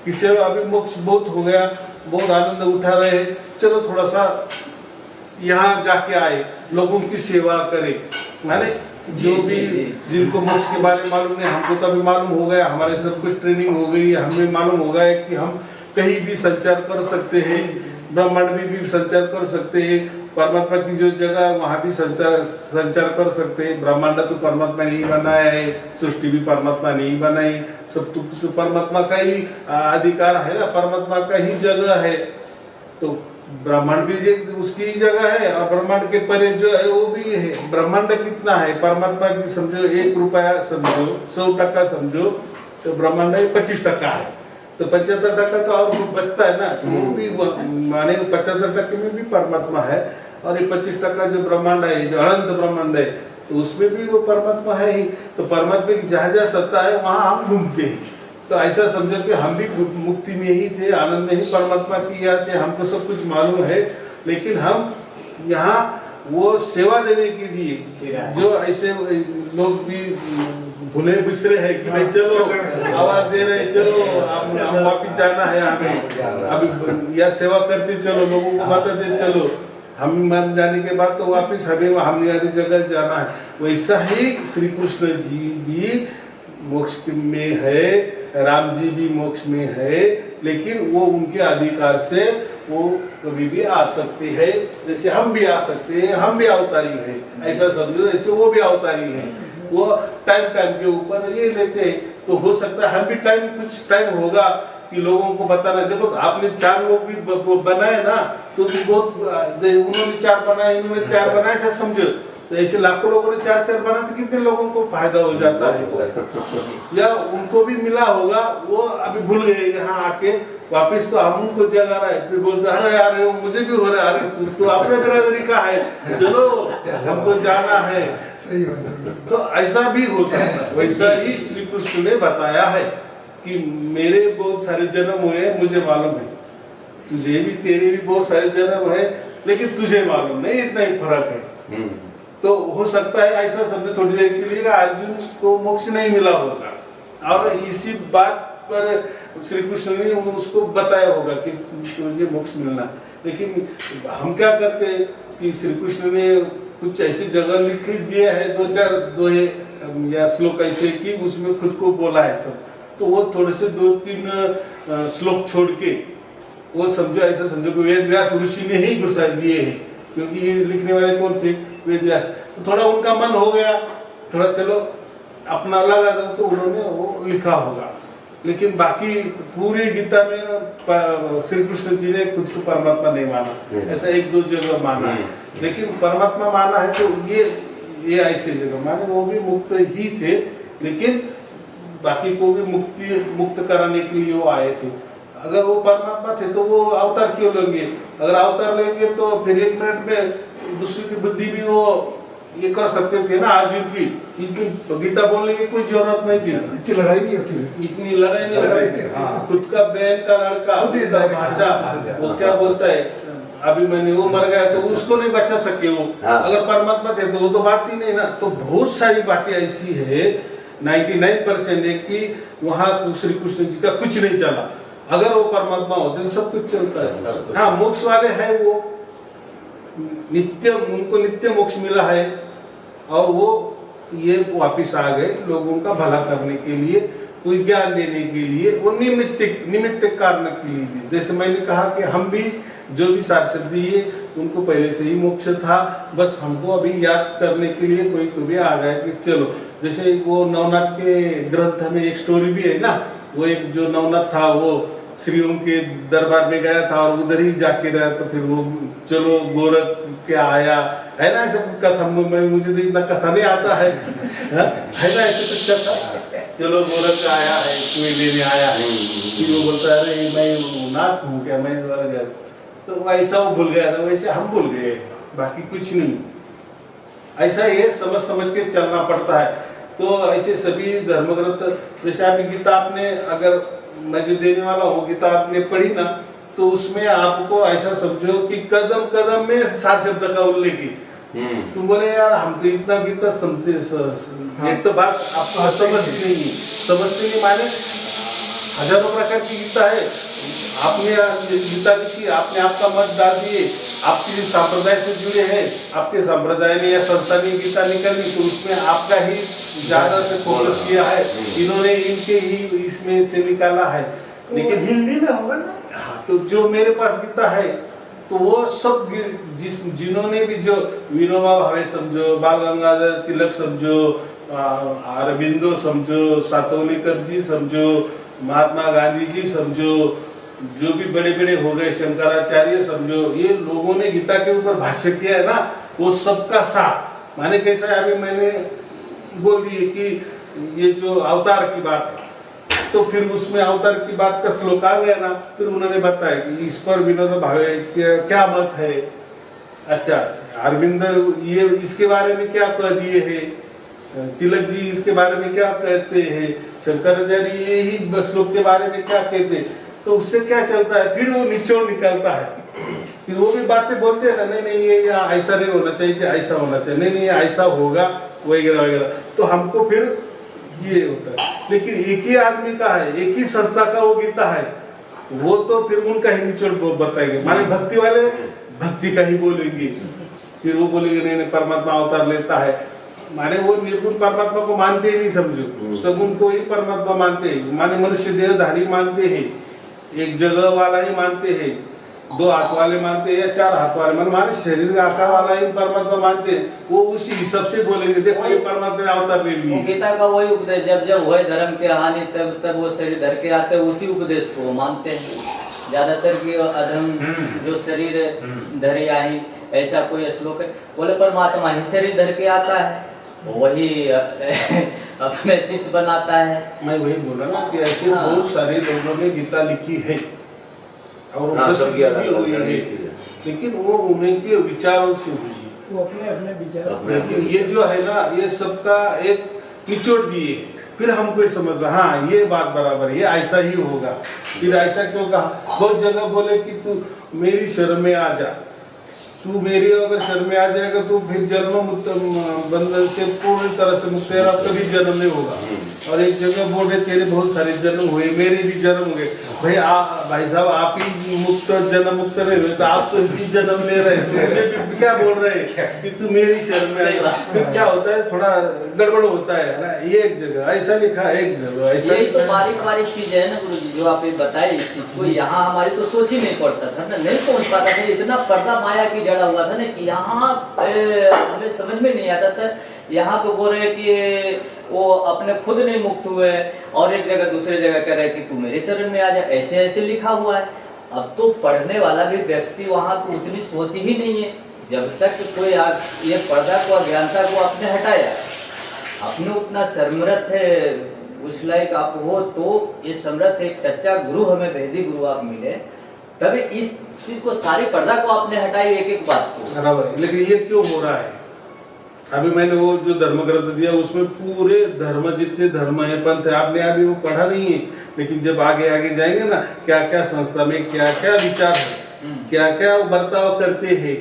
कि चलो अभी मोक्ष बहुत हो गया, बहुत आनंद उठा रहे हैं, चलो थोड़ा सा यहाँ जाके आए, लोगों की सेवा करें। माने जो भी जिनको मोक्ष के बारे में मालूम नहीं, हमको तो अभी मालूम हो गया, हमारे सब कुछ ट्रेनिंग हो गई, हमें मालूम हो गया कि हम कहीं भी संचार कर सकते हैं, ब्रह्मांड में भी संचार कर सकते हैं, परमात्मा की जो जगह वहाँ भी संचार कर सकते हैं। ब्रह्मांड तो परमात्मा नहीं बनाया है, सृष्टि भी परमात्मा नहीं बनाई, सब तो परमात्मा का ही अधिकार है ना, परमात्मा का ही जगह है। तो ब्रह्मांड भी उसकी ही जगह है, और ब्रह्मांड के परे जो है वो भी है। ब्रह्मांड कितना है, परमात्मा की समझो 1 रुपया समझो, 100% समझो, तो ब्रह्मांड 25% है, तो 75% तो और बचता है ना, तो वो भी माने 75% में भी परमात्मा है, और ये 25% जो ब्रह्मांड है, जो अनंत ब्रह्मांड है, तो उसमें भी वो परमात्मा है ही। तो परमात्मा की जहाँ जहाँ सत्ता है वहाँ हम घूमते हैं। तो ऐसा समझो कि हम भी मुक्ति में ही थे, आनंद में ही परमात्मा की याद थे, हमको सब कुछ मालूम है, लेकिन हम यहाँ वो सेवा देने के लिए जो ऐसे लोग भी भूले बिसरे हैं कि भाई चलो आवाज दे रहे, चलो हम वापिस जाना है हमें, अभी या सेवा करते चलो, लोगों को बताते चलो, हम मन जाने के बाद तो वापिस हमें हमने जगह जाना है। वैसा ही श्री कृष्ण जी भी मोक्ष में है, राम जी भी मोक्ष में है, लेकिन वो उनके अधिकार से वो कभी भी आ सकते हैं, जैसे हम भी आ सकते हैं, हम भी अवतारी है, ऐसा समझो, ऐसे वो भी अवतारी है। वो टाइम के ऊपर ये लेते हैं, तो हो सकता है हम भी कुछ टाइम होगा कि लोगों को बताना। देखो आपने 4 लोग भी बनाए ना, तो भी बहुत, उन्होंने 4 बनाए, इन्होंने 4 बनाए, ऐसा समझो, तो ऐसे लाखों लोगों ने 4 बना, तो कितने लोगों को फायदा हो जाता है, या उनको भी मिला होगा, वो अभी भूल गए यहाँ आके वापिस, तो हम उनको जगा रहा है, फिर बोलते अरे यार मुझे भी हो रहा है, अरे तू अपने बिरादरी का है, चलो हमको जाना है। सही बात है। तो ऐसा भी हो सकता है। वैसा ही श्री कृष्ण ने बताया है कि मेरे बहुत सारे जन्म हुए, मुझे मालूम है, तुझे भी, तेरे भी बहुत सारे जन्म है, लेकिन तुझे मालूम नहीं, इतना ही फर्क है। तो हो सकता है ऐसा समझो थोड़ी देर के लिए अर्जुन को मोक्ष नहीं मिला होगा, और इसी बात पर श्री कृष्ण ने उसको बताया होगा कि तुझे मोक्ष मिलना। लेकिन हम क्या करते हैं कि श्री कृष्ण ने कुछ ऐसी जगह लिख दिया है, 2-4 दोहे या श्लोक ऐसे कि उसमें खुद को बोला है सब, तो वो थोड़े से 2-3 श्लोक छोड़ के वो समझो, ऐसा समझो कि वेद व्यास ऋषि ने ही घुसा दिए हैं, क्योंकि ये लिखने वाले कौन थे, वेद व्यास। तो थोड़ा उनका मन हो गया, थोड़ा चलो अपना लगा दो, तो उन्होंने वो लिखा होगा। लेकिन बाकी पूरी गीता में श्री कृष्ण जी ने खुद को परमात्मा नहीं माना, ऐसा 1-2 जगह माना है, लेकिन परमात्मा माना है तो ये ऐसे जगह माने, वो भी मुक्त ही थे, लेकिन बाकी को भी मुक्त कराने के लिए वो आए थे। अगर वो परमात्मा थे तो वो अवतार क्यों लेंगे? अगर अवतार लेंगे तो फिर 1 मिनट में दूसरी की बुद्धि भी वो ये कर सकते थे ना, अर्जुन की इतनी गीता बोलने की कोई जरूरत नहीं थी, इतनी लड़ाई भी होती है, इतनी लड़ाई नहीं होती। खुद का बहन का लड़का, भांजा, वो क्या बोलता है, अभी मैंने वो मर गया, तो उसको नहीं बचा सके वो। अगर परमात्मा थे तो वो तो बात ही नहीं ना। तो बहुत सारी बातें ऐसी है, 99% है कि वहाँ श्री कृष्ण जी का कुछ नहीं चला। अगर वो परमात्मा होते तो सब कुछ चलता है। हाँ, मोक्ष वाले है, वो उनको नित्य मोक्ष मिला है, और वो ये वापिस आ गए लोगों का भला करने के लिए, कोई ज्ञान देने के लिए, वो निमित्त कारण के लिए। जैसे मैंने कहा कि हम भी जो भी सार्षद दिए उनको पहले से ही मोक्ष था, बस हमको अभी याद करने के लिए कोई तो भी आ गया कि चलो। जैसे वो नवनाथ के ग्रंथ में एक स्टोरी भी है ना, वो एक जो नवनाथ था वो श्रीओं के दरबार में गया था और उधर ही जाके रहा, तो फिर वो चलो गोरख के आया, है ना ऐसा कथा, मुझे तो इतना कथा नहीं आता है ना ऐसे कुछ कथा, चलो गोरख आया है, कोई लेने आया है, फिर वो बोलता है अरे मैं नाथ हूँ क्या, मैं द्वारा गया, तो ऐसा वो भूल गया था, वैसे हम भूल गए, बाकी कुछ नहीं। ऐसा ये समझ के चलना पड़ता है। तो ऐसे सभी धर्म ग्रंथ, जैसे अभी गीता आपने, अगर मैं जो देने वाला हूँ गीता आपने पढ़ी ना, तो उसमें आपको ऐसा समझो कि कदम कदम में 7 शब्द का उल्लेख है। तुम बोले यार हम तो इतना गीता समझते, एक तो बात आपको समझती नहीं माने हजारों प्रकार की गीता है, आपने गीता लिखी, आपने आपका मत डाल दिए, आप किसी संप्रदाय से जुड़े हैं, आपके संप्रदाय ने या संस्था ने गीता निकाली तो उसमें आपका ही ज्यादा से फोकस किया है, इन्होंने इनके ही इसमें से निकाला है। लेकिन हिंदी में होगा ना। हाँ, तो जो मेरे पास गीता है तो वो सब जिन्होंने भी, जो विनोबा भावे समझो, बाल गंगाधर तिलक समझो, अरबिंदो समझो, सातवलीकर जी समझो, महात्मा गांधी जी समझो, जो भी बड़े बड़े हो गए, शंकराचार्य समझो, ये लोगों ने गीता के ऊपर भाष्य किया है ना, वो सबका साथ माने कैसा है। अभी मैंने बोल दिए कि ये जो अवतार की बात है, तो फिर उसमें अवतार की बात का श्लोक आ गया ना, फिर उन्होंने बताया कि इस पर विनोद भावे क्या मत है। अच्छा, अरविंद ये इसके बारे में क्या कह दिए है, तिलक जी इसके बारे में क्या कहते हैं, शंकराचार्य यही श्लोक के बारे में क्या कहते हैं, तो उससे क्या चलता है, फिर वो निचोड़ निकलता है, फिर वो भी बातें बोलते हैं ना, नहीं नहीं ये ऐसा नहीं होना चाहिए, कि ऐसा होना चाहिए, नहीं नहीं ऐसा होगा वगैरह वगैरह, तो हमको फिर ये होता है। लेकिन एक ही आदमी का है, एक ही संस्था का वो गीता है, वो तो फिर उनका ही निचोड़ बताएंगे, माने भक्ति वाले भक्ति का ही बोलेंगे, फिर वो बोलेंगे नहीं नहीं परमात्मा अवतार लेता है, माने वो निर्गुण परमात्मा को मानते ही नहीं, समझो सगुण को ही परमात्मा मानते हैं, माने मनुष्य देहधारी मानते हैं, एक जगह वाला ही मानते हैं, 2 हाथ वाले मानते हैं या 4 हाथ वाले माने शरीर का आकार वाला ही परमात्मा मानते हैं, वो उसी हिसाब से बोलेंगे देखो ये परमात्मा ने अवतार ले लिए। गीता का वही उपदेश, जब जब हुए धर्म के हानि तब तब वो शरीर धर के आते हैं, उसी उपदेश को वो मानते हैं ज्यादातर की अधम जो शरीर धरे आई, ऐसा कोई श्लोक है, बोले परमात्मा ही शरीर धर के आता है, वही अपने शिष्य बनाता है। मैं वही बोला ना कि ऐसे बहुत सारे लोगों ने गीता लिखी है और हाँ, सब प्रसिद्ध अलग भी हुई अलग है, लिखी है। लेकिन वो उनके विचारों से हुई है। वो अपने अपने विचार लेकिन ये जो है ना, ये सबका एक निचोड़ दिए, फिर हमको समझ रहा हाँ ये बात बराबर है, ये ऐसा ही होगा, फिर ऐसा क्यों कहा, बहुत जगह बोले कि तू मेरी शरण में आ जा, तू मेरी अगर शरण में आ जाएगा तो फिर जन्म मुक्त बंधन से पूर्ण तरह से मुक्त, तेरा कभी जन्म नहीं होगा। और एक जगह बोल रहे तेरे बहुत सारे जन्म हुए, मेरे भी जन्म हुए, भाई साहब आप ही मुक्त जन्म मुक्त नहीं हुए, तो आप तो ही जन्म ले रहे हैं, मुझे भी क्या बोल रहे हैं कि तू मेरी शरण में आ, फिर क्या होता है थोड़ा गड़बड़ होता है ना, ये एक जगह ऐसा लिखा, एक जगह ऐसा, यही तो बारीक बारीक चीज है ना गुरु जी, जो आप बताए इस चीज को, यहाँ हमारी तो सोच ही नहीं पड़ता था ना, नहीं पहुंच पाता था, इतना पर्दा माया की जड़ा हुआ था ना कि यहाँ हमें समझ में नहीं आता था। यहाँ पे बोल रहे कि वो अपने खुद नहीं मुक्त हुए और एक जगह दूसरे जगह कह रहे कि तू मेरे शरण में आ जा, ऐसे ऐसे लिखा हुआ है। अब तो पढ़ने वाला भी व्यक्ति वहाँ पे उतनी सोच ही नहीं है, जब तक कोई ये पर्दा को अज्ञानता को आपने हटाया, अपने उतना समर्थ है उस लायक आप हो, तो ये समर्थ एक सच्चा गुरु हमें वैदिक गुरु आप मिले, तभी इस चीज को सारी पर्दा को आपने हटाई एक एक बात को। बराबर। लेकिन ये क्यों हो रहा है, अभी मैंने वो जो धर्म ग्रंथ दिया उसमें पूरे धर्म जितने धर्म है पंथ है, आपने अभी वो पढ़ा नहीं है, लेकिन जब आगे आगे जाएंगे ना, क्या क्या संस्था में क्या क्या विचार है, क्या क्या बर्ताव करते हैं,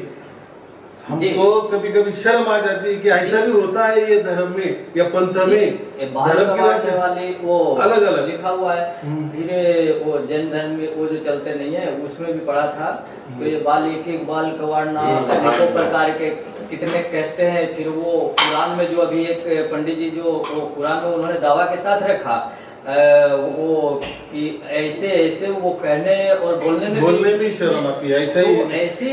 हमको कभी कभी शर्म आ जाती है कि ऐसा भी होता है ये धर्म में या पंथ में, धर्म के वाले वो अलग अलग लिखा हुआ है। फिर वो जैन धर्म में वो जो चलते नहीं है उसमें भी पढ़ा था, तो ये बाल एक बाल कवाड़ना, अनेकों प्रकार के कितने कष्ट हैं। फिर वो कुरान में जो अभी एक पंडित जी जो वो कुरान में उन्होंने दावा के साथ रखा वो कि ऐसे ऐसे वो कहने और बोलने में शर्म आती है, ऐसा ही ऐसी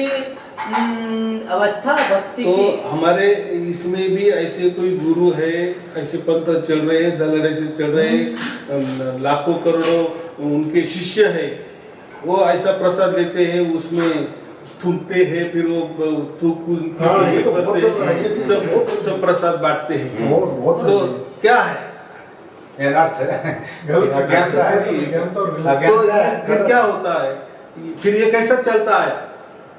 अवस्था भक्ति तो की। हमारे इसमें भी ऐसे कोई गुरु है, ऐसे पंथ चल रहे हैं, दल ऐसे चल रहे हैं, लाखों करोड़ों उनके शिष्य है, वो ऐसा प्रसाद लेते हैं, उसमें थूकते हैं, फिर वो थूक सब प्रसाद बांटते हैं, तो क्या है तो फिर क्या होता है, फिर ये कैसा चलता है।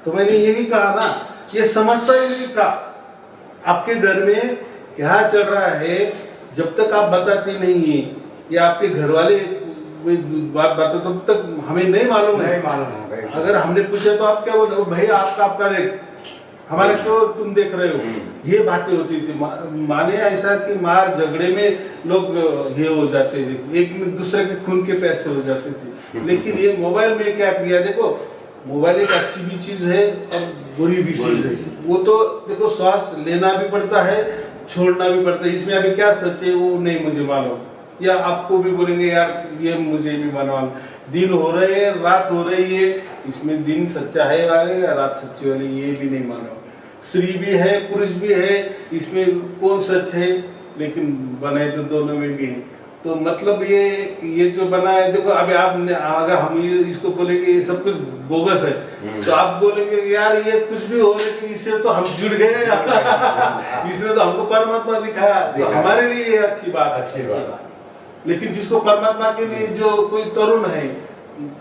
तो मैंने यही कहा ना, ये समझता ही नहीं था आपके घर में क्या चल रहा है, जब तक आप बताते नहीं है या आपके घर वाले बात बताते तब तक हमें नहीं मालूम है। अगर हमने पूछा तो आप क्या बोले, भाई आपका देख, हमारे क्यों तुम देख रहे हो, ये बातें होती थी। माने ऐसा कि मार झगड़े में लोग ये हो जाते थे, एक दूसरे के खून के पैसे हो जाते थे। लेकिन ये मोबाइल में क्या किया, देखो मोबाइल एक अच्छी भी चीज है और बुरी भी चीज है, वो तो देखो श्वास लेना भी पड़ता है, छोड़ना भी पड़ता है, इसमें अभी क्या सच है वो नहीं मुझे मालूम, या आपको भी बोलेंगे यार ये मुझे भी मालूम। दिन हो रहे हैं, रात हो रही है, इसमें दिन सच्चा है वाले या रात सच्ची वाली ये भी नहीं मालूम। स्त्री भी है पुरुष भी है, इसमें कौन सच है, लेकिन बनाए तो दोनों में भी है। तो मतलब ये जो बना है, देखो अभी आप अगर हम इसको बोलेंगे ये सब कुछ बोगस है, तो आप बोलेंगे यार ये कुछ भी हो, लेकिन इससे तो हम जुड़ गए इसने तो हमको परमात्मा दिखाया, तो हमारे लिए ये अच्छी बात है। लेकिन जिसको परमात्मा के लिए, जो कोई तरुण है,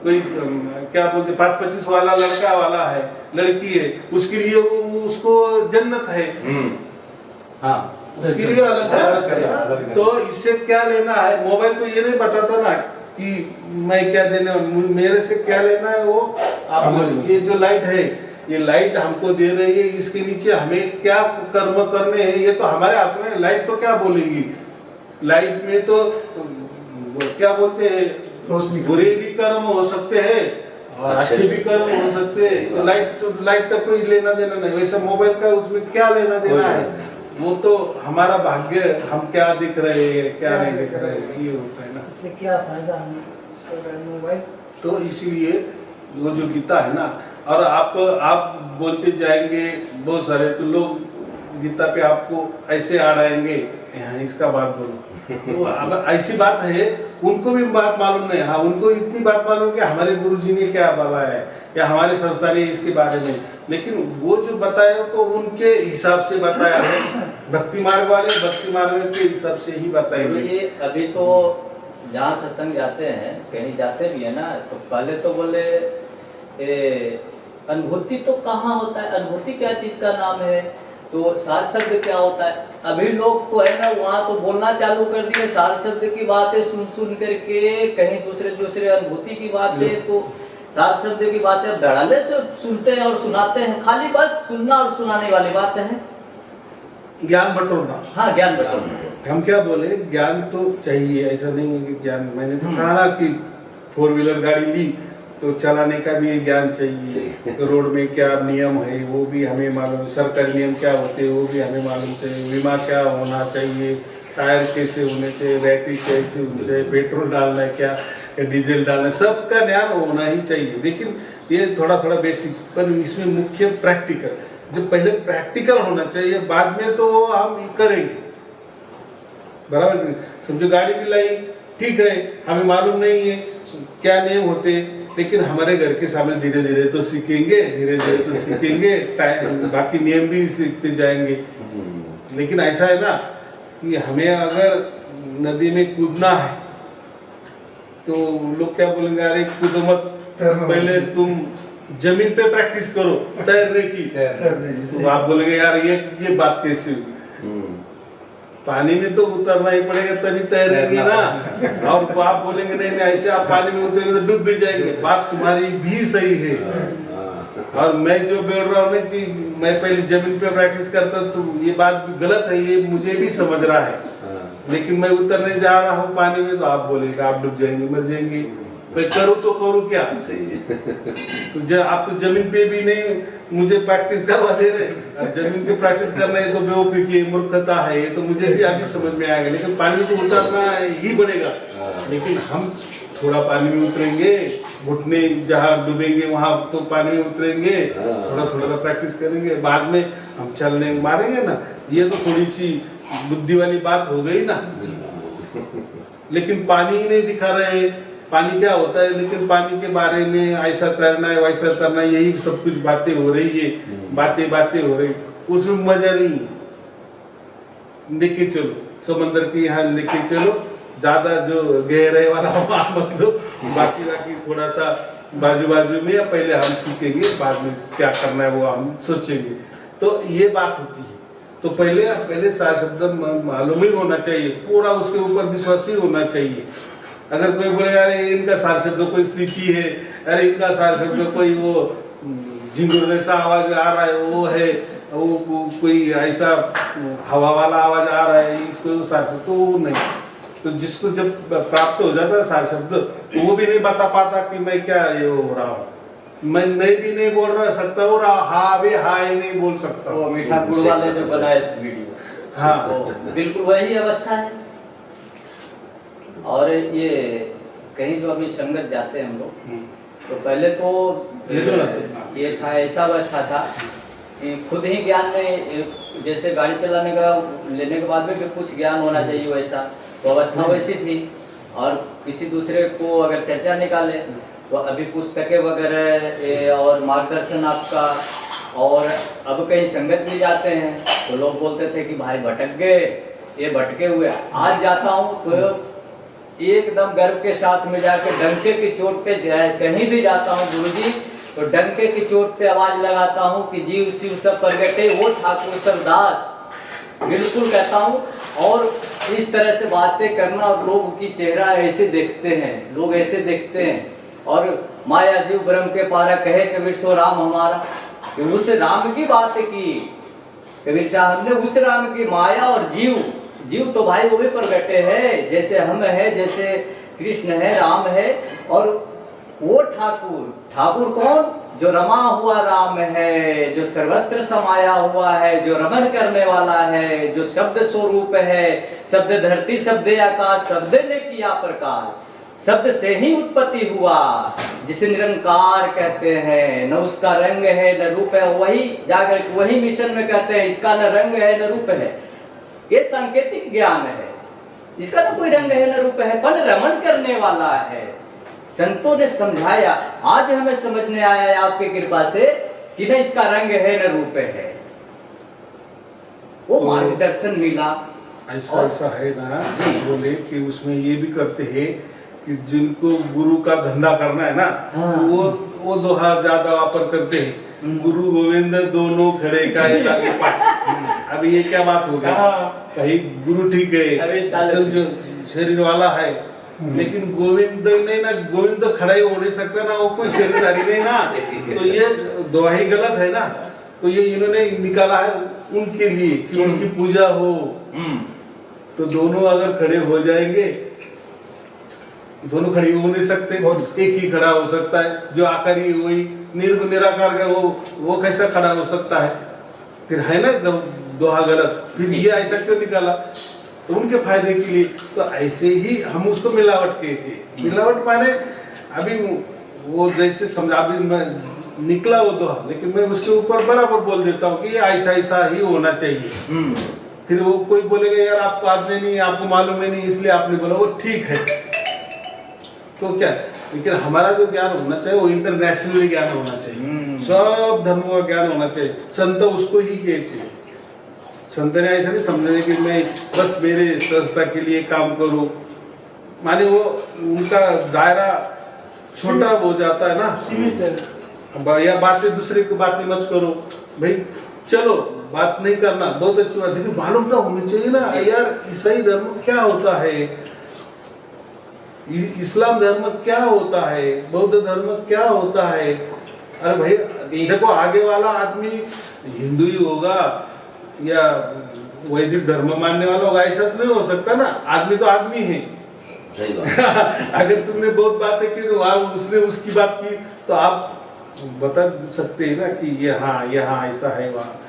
कोई क्या बोलते 5-25 वाला लड़का वाला है, लड़की है, उसके लिए उसको जन्नत है, हाँ उसके लिए अलग है। तो इससे क्या लेना है, मोबाइल तो ये नहीं बताता ना कि मैं क्या देना, मेरे से क्या लेना है वो आप, ये जो लाइट है ये लाइट हमको दे रही है, इसके नीचे हमें क्या कर्म करने हैं ये तो हमारे हाथ में। लाइट तो क्या बोलेगी, लाइट में तो क्या बोलते हैं, रोशनी बुरे भी कर्म हो सकते हैं और अच्छे भी कर्म हो सकते हैं। तो लाइट का कोई लेना देना नहीं। वैसे मोबाइल का उसमें क्या लेना देना है, वो तो हमारा भाग्य, हम क्या दिख रहे हैं क्या नहीं दिख रहे हैं ये होता है ना। इससे क्या फायदा हमें मोबाइल। तो इसीलिए वो जो गीता है ना, और आप बोलते जाएंगे बहुत सारे, तो लोग गीता पे आपको ऐसे आ आएंगे, यहाँ इसका बात बोलो। वो अब ऐसी बात है, उनको भी बात मालूम नहीं। हाँ, उनको इतनी बात मालूम कि हमारे गुरुजी ने क्या बोला है या हमारे संस्था ने इसके बारे में, लेकिन वो जो बताया तो उनके हिसाब से बताया है। भक्ति मार्ग वाले भक्ति मार्ग के हिसाब से ही बताएंगे। ये अभी तो जहाँ सत्संग जाते हैं, कहीं जाते भी है ना, तो पहले तो बोले अनुभूति तो कहाँ होता है, अनुभूति क्या चीज का नाम है, तो सार शब्द क्या होता है। अभी लोग तो है ना वहाँ तो बोलना चालू कर दिए, सार शब्द की बातें सुन सुन करके, कहीं दूसरे अनुभूति की बातें, तो सार शब्द की बातें धड़ाले से सुनते हैं और सुनाते हैं। खाली बस सुनना और सुनाने वाली बातें हैं, ज्ञान बटोरना। हाँ, ज्ञान बटोरना। हम क्या बोले, ज्ञान तो चाहिए, ऐसा नहीं है कि ज्ञान, मैंने तो कहा ना कि 4 व्हीलर गाड़ी ली तो चलाने का भी ज्ञान चाहिए। तो रोड में क्या नियम है वो भी हमें मालूम, सरकारी नियम क्या होते हैं वो भी हमें मालूम चाहिए, बीमा क्या होना चाहिए, टायर कैसे होने चाहिए, बैटरी कैसे होनी चाहिए, पेट्रोल डालना है क्या, डीजल डालना है, सबका ज्ञान होना ही चाहिए। लेकिन ये थोड़ा थोड़ा बेसिक, पर इसमें मुख्य प्रैक्टिकल, जब पहले प्रैक्टिकल होना चाहिए, बाद में तो हम करेंगे बराबर। समझो गाड़ी भी लाई, ठीक है, हमें मालूम नहीं है क्या नियम होते, लेकिन हमारे घर के सामने धीरे धीरे तो सीखेंगे, धीरे धीरे तो सीखेंगे, बाकी नियम भी सीखते जाएंगे। लेकिन ऐसा है ना कि हमें अगर नदी में कूदना है तो लोग क्या बोलेंगे, अरे कूदो मत, पहले तुम जमीन पे प्रैक्टिस करो तैरने की। तो आप बोलेंगे यार ये बात कैसे हुई, पानी में तो उतरना ही पड़ेगा तभी तैरेंगे ना। और आप बोलेंगे नहीं ऐसे आप पानी में उतरेंगे तो डूब भी जाएंगे। बात तुम्हारी भी सही है, और मैं जो बोल रहा हूँ ना कि मैं पहले जमीन पे प्रैक्टिस करता, तो ये बात गलत है, ये मुझे भी समझ रहा है, लेकिन मैं उतरने जा रहा हूँ पानी में, तो आप बोलेंगे आप डूब जाएंगे, मर जाएंगे, मैं करूँ तो करूँ क्या। तो आप तो जमीन पे भी नहीं मुझे प्रैक्टिस करवा दे रहे, जमीन पे प्रैक्टिस करना है तो बेवकूफी की मूर्खता है, ये तो मुझे भी अभी समझ में आएगा। लेकिन पानी में तो उतरना ही पड़ेगा, लेकिन हम थोड़ा पानी में उतरेंगे, घुटने जहाँ डूबेंगे वहाँ तो पानी में उतरेंगे, थोड़ा थोड़ा प्रैक्टिस करेंगे, बाद में हम चलने मारेंगे ना। ये तो थोड़ी सी बुद्धि वाली बात हो गई ना। लेकिन पानी ही नहीं दिखा रहे, पानी क्या होता है, लेकिन पानी के बारे में ऐसा तैरना है वैसा तैरना है, यही सब कुछ बातें हो रही है, बातें हो रही, उसमें मजा नहीं है। लेके चलो समंदर के यहाँ, लेके चलो, ज्यादा जो गहरे वाला वहाँ मत लो, बाकी थोड़ा सा बाजू में, या पहले हम सीखेंगे, बाद में क्या करना है वो हम सोचेंगे। तो ये बात होती है। तो पहले सार शब्द मालूम ही होना चाहिए, पूरा उसके ऊपर विश्वास ही होना चाहिए। अगर कोई बोले यार इनका सार शब्द कोई सीखी है, अरे इनका सार शब्द कोई वो झिंगुर जैसा आवाज आ रहा है, वो है वो कोई ऐसा हवा वाला आवाज आ रहा है, इसको सार शब्द तो वो नहीं। तो जिसको जब प्राप्त हो जाता है सार शब्द, तो वो भी नहीं बता पाता कि मैं क्या ये हो रहा हूँ, मैं भी नहीं बोल रहा सकता, और हाँ भी हाय नहीं बोल सकता। वो मीठा गुड़ वाले जो बनाए वीडियो, हाँ तो बिल्कुल वही अवस्था है। और ये कहीं जो अभी संगत जाते हैं हम लोग, तो पहले तो ये था, ऐसा अवस्था था कि खुद ही ज्ञान में, जैसे गाड़ी चलाने का लेने के बाद में कुछ ज्ञान होना चाहिए, वैसा तो अवस्था वैसी थी। और किसी दूसरे को अगर चर्चा निकाले तो अभी पुस्तकें वगैरह और मार्गदर्शन आपका, और अब कहीं संगत में जाते हैं तो लोग बोलते थे कि भाई भटक गए, ये भटके हुए। आज जाता हूँ तो एकदम गर्व के साथ में जाके डंके की चोट पे कहीं भी जाता हूँ गुरुजी, तो डंके की चोट पे आवाज लगाता हूँ कि जीव शिव सब प्रगटे, वो ठाकुर सब दास। बिल्कुल कहता हूँ। और इस तरह से बातें करना, और लोग की चेहरा ऐसे देखते हैं, लोग ऐसे देखते हैं। और माया जीव ब्रह्म के पारा कहे कबीर सो राम हमारा, कि उस राम की बात की कबीर साहब ने, उस राम की माया और जीव। जीव तो भाई वो भी प्रगटे है, जैसे हम है, जैसे कृष्ण है, राम है। और वो ठाकुर, ठाकुर कौन? जो रमा हुआ राम है, जो सर्वत्र समाया हुआ है, जो रमन करने वाला है, जो शब्द स्वरूप है। शब्द धरती, शब्द आकाश, शब्द ने किया प्रकाश, शब्द से ही उत्पत्ति हुआ, जिसे निरंकार कहते हैं। न उसका रंग है न रूप है, वही जागर वही मिशन में कहते हैं, इसका न रंग है न रूप है। ये सांकेतिक ज्ञान है, इसका तो कोई रंग है न रूप है, पर रमन करने वाला है। संतों ने समझाया, आज हमें समझने आया है आपकी कृपा से कि न इसका रंग है न रूप है। वो मार्गदर्शन मिला। ऐसा ऐसा है ना, बोले कि उसमें ये भी करते हैं कि जिनको गुरु का धंधा करना है ना, हाँ। वो दोहा ज्यादा वापर करते हैं, गुरु गोविंद दोनों खड़े का लागे पाठ। अभी ये क्या बात हो गई? हाँ। कहीं गुरु ठीक है, चल जो शरीर वाला है, लेकिन गोविंद नहीं ना, गोविंद तो खड़ा ही हो नहीं सकता ना, वो कोई शरीरधारी नहीं ना। तो ये दोहा ही गलत है ना। तो ये इन्होंने निकाला है उनके लिए कि उनकी पूजा हो। तो दोनों अगर खड़े हो जाएंगे, दोनों खड़े हो नहीं सकते, एक ही खड़ा हो सकता है। जो आकारी वही निर्गुण निराकार का, वो कैसा खड़ा हो सकता है? फिर है ना दोहा गलत। फिर ये ऐसा क्यों निकाला? तो उनके फायदे के लिए। तो ऐसे ही हम उसको मिलावट कहते। मिलावट माने अभी वो जैसे समझा, अभी मैं निकला वो दोहा, लेकिन मैं उसके ऊपर बराबर बोल देता हूँ कि ये ऐसा ऐसा ही होना चाहिए। फिर वो कोई बोलेगा यार आपको आदमी नहीं, आपको मालूम है नहीं, इसलिए आपने बोला, वो ठीक है। तो क्या, लेकिन हमारा जो ज्ञान होना चाहिए वो इंटरनेशनल ज्ञान होना चाहिए, सब धर्मों का ज्ञान होना चाहिए। संत उसको ही कहते हैं। संत ने ऐसा नहीं समझने कि मैं बस मेरे संस्था के लिए काम करूं, माने वो उनका दायरा छोटा हो जाता है ना। सीमित है। या बातें दूसरे की बातें मत करो भाई, चलो बात नहीं करना बहुत अच्छी बात है, लेकिन मालूम तो होनी चाहिए ना यार ईसाई धर्म क्या होता है, इस्लाम धर्म क्या होता है, बौद्ध धर्म क्या होता है। अरे भाई देखो, आगे वाला आदमी हिंदू ही होगा या वैदिक धर्म मानने वाला होगा, ऐसा तो नहीं हो सकता ना। आदमी तो आदमी है। सही बात। अगर तुमने बहुत बातें की तो उसने उसकी बात की, तो आप बता सकते हैं ना कि ये यहाँ ऐसा है, वहाँ।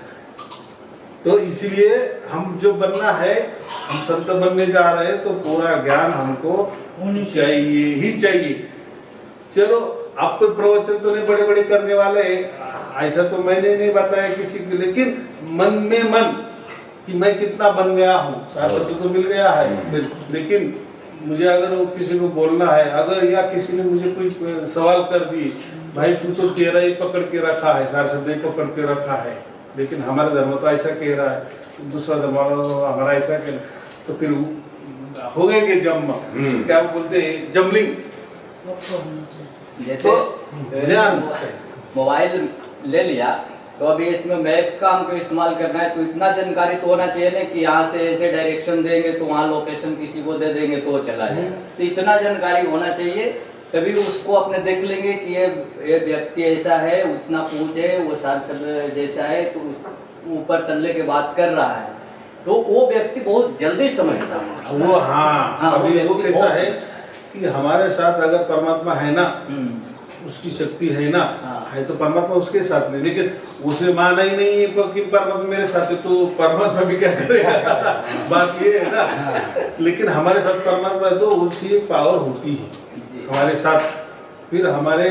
तो इसीलिए हम जो बनना है, हम संत बनने जा रहे हैं, तो पूरा ज्ञान हमको चाहिए ही चाहिए। चलो आपको प्रवचन तो नहीं बड़े बड़े करने वाले, ऐसा तो मैंने नहीं बताया किसी को, लेकिन मन में मन कि मैं कितना बन गया हूँ, शास्त्र तो मिल गया है। लेकिन मुझे अगर वो किसी को बोलना है, अगर या किसी ने मुझे कोई सवाल कर दी, भाई तू तो तेरा ही पकड़ के रखा है, सारे शब्द ही पकड़ के रखा है, लेकिन हमारा धर्म तो ऐसा कह रहा है, दूसरा धर्म हमारा ऐसा कह, तो फिर हो गए कि जम क्या बोलते हैं, जमलिंग। जैसे मोबाइल ले लिया, तो अभी इसमें मैप का हमको इस्तेमाल करना है, तो इतना जानकारी तो होना चाहिए ना कि यहाँ से ऐसे डायरेक्शन देंगे तो वहाँ लोकेशन किसी को दे देंगे तो चला जाएगा। तो इतना जानकारी होना चाहिए, तभी उसको अपने देख लेंगे कि ये व्यक्ति ऐसा है, उतना पूछ है, वो सारे शब्द जैसा है, तो ऊपर तल्ले के बात कर रहा है, तो वो व्यक्ति बहुत जल्दी समझता है। वो हाँ, अभी वो कैसा है कि हमारे साथ अगर परमात्मा है ना, उसकी शक्ति है ना, है तो परमात्मा उसके साथ नहीं, लेकिन उसे माना ही नहीं है कि परमात्मा मेरे साथ है, तो परमात्मा भी क्या करेगा। बात ये है ना। लेकिन हमारे साथ परमात्मा है तो उसकी एक पावर होती है हमारे साथ, फिर हमारे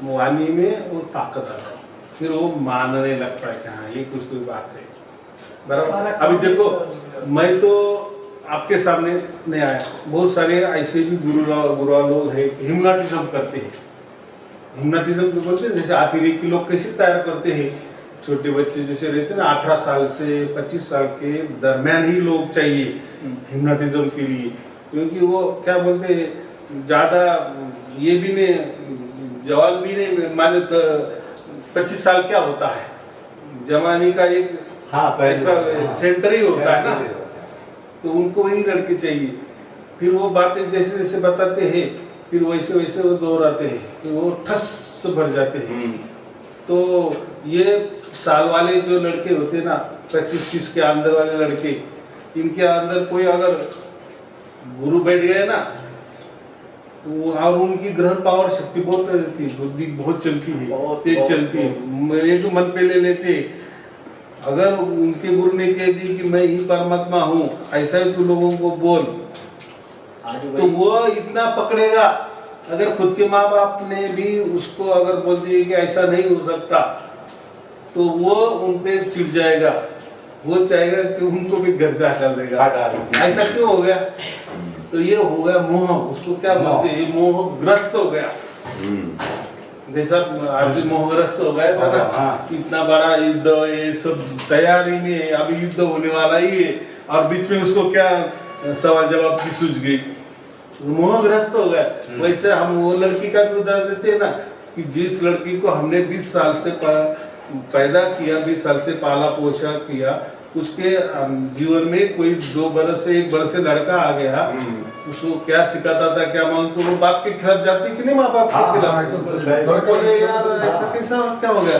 वाणी में वो ताकत आता है, फिर वो मानने लगता है कि हाँ ये कुछ कोई बात है, बराबर। अभी देखो, मैं तो आपके सामने नहीं आया, बहुत सारे ऐसे भी गुरुआ लोग हैं, हिप्नोटिज्म करते हैं। हिप्नोटिज्म तो बोलते हैं, जैसे अतिरेकी लोग कैसे तैयार करते हैं, छोटे बच्चे जैसे रहते हैं ना, 18 साल से 25 साल के दरमियान ही लोग चाहिए हिप्नोटिज्म के लिए, क्योंकि वो क्या बोलते हैं, ज़्यादा ये भी नहीं, जवान भी नहीं, माने तो 25 साल क्या होता है, जवानी का एक हाँ, पहले- ऐसा हाँ। सेंटर ही होता है ना, तो उनको वही लड़के चाहिए। फिर वो बातें जैसे जैसे बताते हैं फिर वैसे वैसे वो दोहराते हैं, फिर वो ठस से भर जाते हैं। तो ये साल वाले जो लड़के होते हैं ना, 25-30 के अंदर वाले लड़के, इनके अंदर कोई अगर गुरु बैठ गए ना, तो और उनकी ग्रहण पावर शक्ति बहुत रहती है, बुद्धि बहुत चलती है, तेज चलती है। मेरे तो मन पे ले लेते, अगर उनके गुरु ने कह दी कि मैं ही परमात्मा हूँ, ऐसा ही तू लोगों को बोल, तो वो इतना पकड़ेगा। अगर खुद के माँ बाप ने भी उसको अगर बोल दिए कि ऐसा नहीं हो सकता, तो वो उन पे चिढ़ जाएगा, वो चाहेगा कि उनको भी घर से हटा देगा। ऐसा क्यों हो गया? तो ये हो गया मोह, उसको क्या बोलते हैं, मोहग्रस्त हो गया। जैसा अर्जुन मोहग्रस्त हो गया था ना, इतना बड़ा युद्ध, ये सब तैयारी में, अभी युद्ध होने वाला ही है, और बीच में उसको क्या सवाल जवाब की सूझ गई, मोहग्रस्त हो गया। वैसे हम वो लड़की का भी उदाहरण देते हैं ना, कि जिस लड़की को हमने 20 साल से पैदा किया, 20 साल से पाला पोषा किया, उसके जीवन में कोई 2 बरस से 1 बरस से लड़का आ गया, उसको क्या सिखाता था क्या मालूम, तो वो बाप के खिलाफ जाती कि नहीं, माँ बाप के खिलाफ। यार ऐसा कैसा क्या हो गया,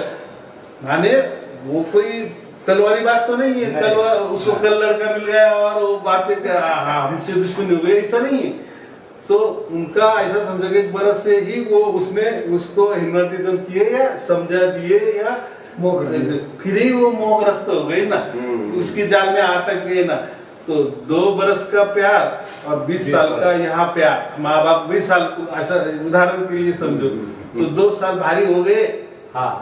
माने वो कोई कल वाली बात तो नहीं है, कल उसको कल लड़का मिल गया और वो बातें हमसे दुश्मनी हो गई, ऐसा नहीं है। तो उनका ऐसा समझा कि 1 बरस से ही वो उसने उसको हिप्नोटिज्म किए या समझा दिए या फिर ही वो मोहग्रस्त हो गई ना, उसकी जाल में अटक गए ना। तो 2 बरस का प्यार और 20 साल का यहाँ प्यार, माँ बाप 20 साल को ऐसा उदाहरण के लिए समझो, तो 2 साल भारी हो गए। हाँ,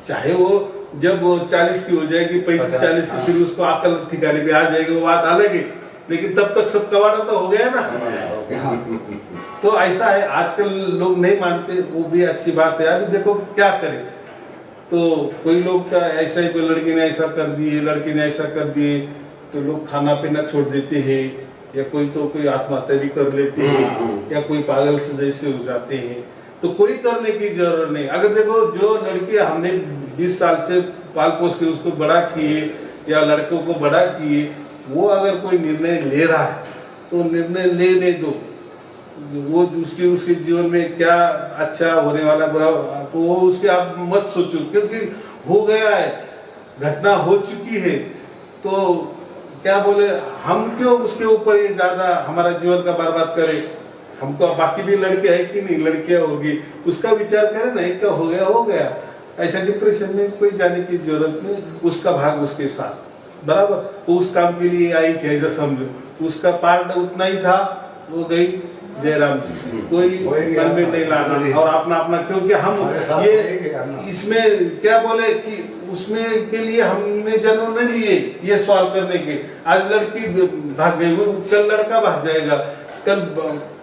चाहे वो जब वो 40 की हो जाएगी, 35-40 की, फिर उसको अकल ठिकाने पे आ जाएगी, वो बात अलग है, लेकिन तब तक सब कवाड़ा तो हो गया ना। तो ऐसा है, आजकल लोग नहीं मानते, वो भी अच्छी बात है। अभी देखो क्या करें, तो कोई लोग का ऐसा ही, कोई लड़की ने ऐसा कर दिए, लड़की ने ऐसा कर दिए, तो लोग खाना पीना छोड़ देते हैं, या कोई आत्महत्या भी कर लेते हैं, या कोई पागल से जैसे हो जाते हैं। तो कोई करने की जरूरत नहीं। अगर देखो जो लड़की हमने 20 साल से पाल पोस के उसको बड़ा किए, या लड़कों को बड़ा किए, वो अगर कोई निर्णय ले रहा है तो निर्णय लेने दो। वो उसके जीवन में क्या अच्छा होने वाला बुरा, तो वो उसके आप मत सोचो, क्योंकि हो गया है, घटना हो चुकी है। तो क्या बोले, हम क्यों उसके ऊपर ये ज्यादा हमारा जीवन का बर्बाद करें। हमको बाकी भी लड़के है कि नहीं, लड़कियां होगी, उसका विचार करें ना, क्या हो गया हो गया। ऐसा डिप्रेशन में कोई जाने की जरूरत नहीं, उसका भाग उसके साथ बराबर। वो उस काम के लिए आई थी, ऐसा समझो, उसका पार्ट उतना ही था, वो गई जयराम जी, कोई मन में नहीं लाना और अपना अपना, क्योंकि हम ये इसमें क्या बोले कि उसमें के लिए हमने जन्म नहीं लिए ये सवाल करने के। आज लड़की भाग गई, वो कल लड़का भाग जाएगा, कल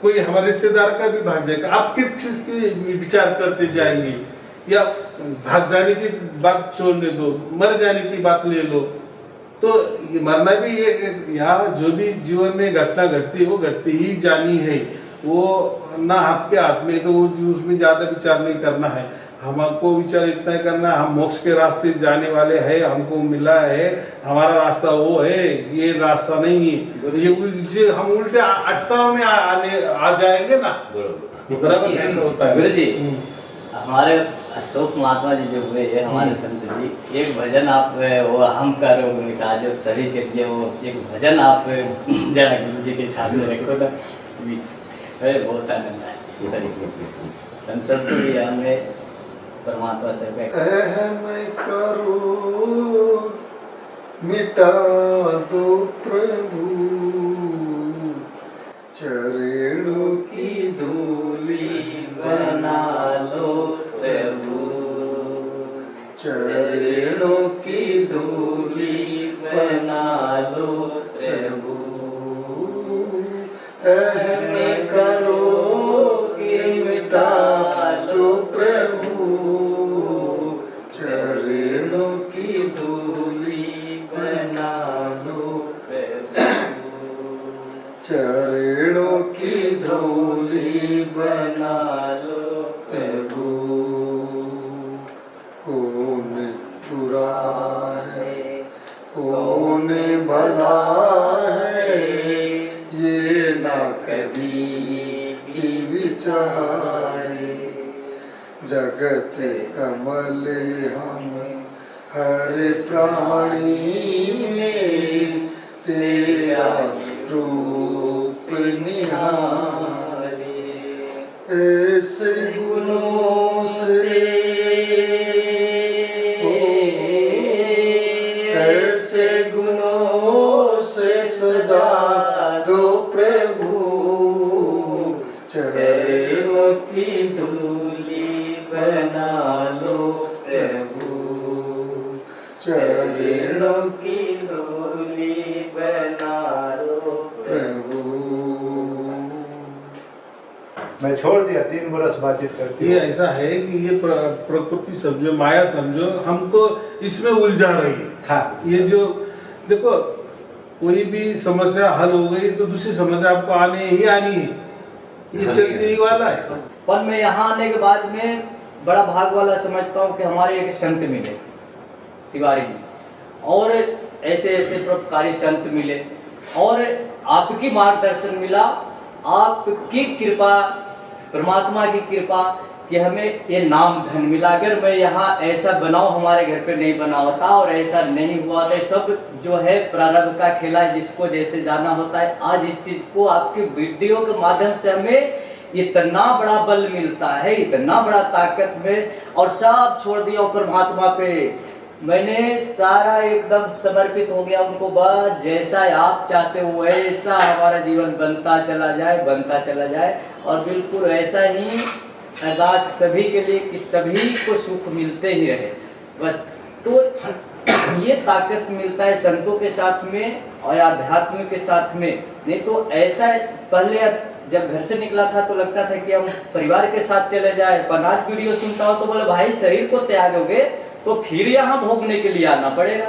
कोई हमारे रिश्तेदार का भी भाग जाएगा। आप किस चीज की विचार करते जाएंगे, या भाग जाने की बात छोड़ने दो, मर जाने की बात ले लो। तो ये मरना भी ये, यहाँ जो भी जीवन में घटना घटती है वो घटती ही जानी है, वो ना आपके हाथ में, तो वो उसमें ज्यादा विचार नहीं करना है। हमको विचार इतना ही करना है, हम मोक्ष के रास्ते जाने वाले हैं, हमको मिला है, हमारा रास्ता वो है, ये रास्ता नहीं है। ये हम उल्टे अटकाव में आ जाएंगे ना, बराबर ऐसा होता है। गुरु जी, हमारे अशोक महात्मा जी जो हुए हैं, हमारे संत जी, एक भजन आप वो हम का रोग मिटा जो शरीर के लिए, वो एक भजन आप जरा गुरु जी के सामने रखो ना, अरे बहुत आनंद है शरीर संत भी हमें परमात्मा से मैं करो मिटा दो प्रभु, चरणों की धूली बना लो प्रभु, चरणों की धूली बना लो प्रभु, मैं करो कि मिटा दो प्रभु, चरणों की धूली बना लो प्रभु, चरणों की धूली बना लो प्रभु। कौन बुरा है ने भला है ये ना कभी भी विचारे। जगत कमल हम हर प्राणी में तेरा रूप निहारे। ऐसे गुणों से ऐसे गुणों से सजा दो प्रभु, चरणों की धूली बना लो प्रभु, चरणों की धूली बना लो प्रभु। मैं छोड़ दिया 3 बरस बातचीत करती ये ऐसा है कि ये प्रकृति समझो, माया समझो, हमको इसमें उलझा रही है। हाँ। ये जो देखो, कोई भी समस्या हल हो गई तो दूसरी समस्या आपको आनी है, ये चलते ही वाला है। पर मैं यहाँ आने के बाद में बड़ा भाग वाला समझता हूँ कि हमारे एक संत मिले, तिवारी जी, और ऐसे ऐसे परोपकारी संत मिले, और आपकी मार्गदर्शन मिला, आपकी कृपा, परमात्मा की कृपा कि हमें ये नाम धन मिला। अगर मैं यहाँ ऐसा बनाऊँ, हमारे घर पे नहीं बना होता और ऐसा नहीं हुआ तो सब जो है प्रारब्ध का खेला है, जिसको जैसे जाना होता है। आज इस चीज को आपके वीडियो के माध्यम से हमें इतना बड़ा बल मिलता है, इतना बड़ा ताकत में, और सब छोड़ दिया परमात्मा पे। मैंने सारा एकदम समर्पित हो गया उनको, बस जैसा आप चाहते हो वैसा हमारा जीवन बनता चला जाए, और बिल्कुल ऐसा ही अरदास सभी के लिए कि सभी को सुख मिलते ही रहे बस। तो ये ताकत मिलता है संतों के साथ में और आध्यात्म के साथ में। नहीं तो ऐसा पहले जब घर से निकला था तो लगता था कि हम परिवार के साथ चले जाए, पर आज वीडियो सुनता हूँ तो बोले भाई शरीर को त्यागोगे तो फिर यहाँ भोगने के लिए आना पड़ेगा।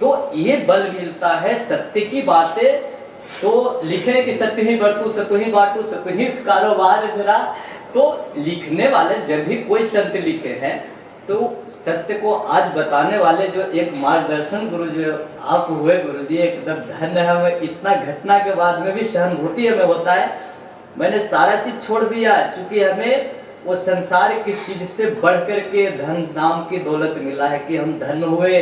तो ये बल मिलता है सत्य की बातें। तो लिखे कि सत्य ही बरतू, सत्य ही बांटू, सत्य ही कारोबार मेरा। तो लिखने वाले जब भी कोई संत लिखे हैं तो सत्य को आज बताने वाले जो एक मार्गदर्शन गुरु जो आप हुए गुरु जी, एकदम धन्य है। हमें इतना घटना के बाद में भी सहानुभूति हमें होता है। मैंने सारा चीज छोड़ दिया, चूंकि हमें वो संसार की चीज से बढ़ कर के धन नाम की दौलत मिला है कि हम धन हुए।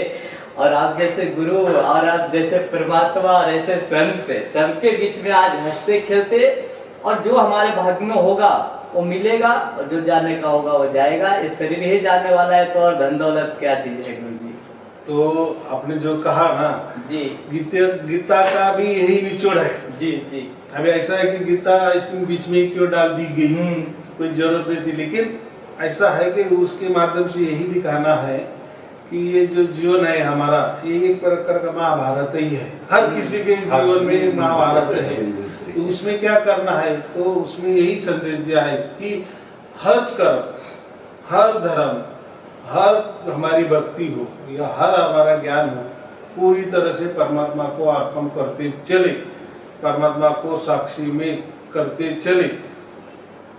और आप जैसे गुरु और आप जैसे परमात्मा और ऐसे संत सबके बीच में आज हंसते खेलते, और जो हमारे भाग्य में होगा वो मिलेगा, और जो जाने का होगा वो जाएगा। ये शरीर ही जाने वाला है, तो और धन दौलत क्या चीज है गुरु जी। तो आपने जो कहा ना जी, गीता का भी यही निचोड़ है। जी जी। अभी ऐसा है कि गीता इस बीच में क्यों डाल दी गई, कोई जरूरत नहीं थी, लेकिन ऐसा है कि उसके माध्यम से यही दिखाना है कि ये जो जीवन है हमारा, ये एक प्रकार का महाभारत ही है। हर किसी के जीवन में महाभारत है। तो उसमें क्या करना है, तो उसमें यही संदेश दिया है कि हर कर्म, हर धर्म, हर हमारी भक्ति हो या हर हमारा ज्ञान हो, पूरी तरह से परमात्मा को अर्पण करते चले, परमात्मा को साक्षी में करते चले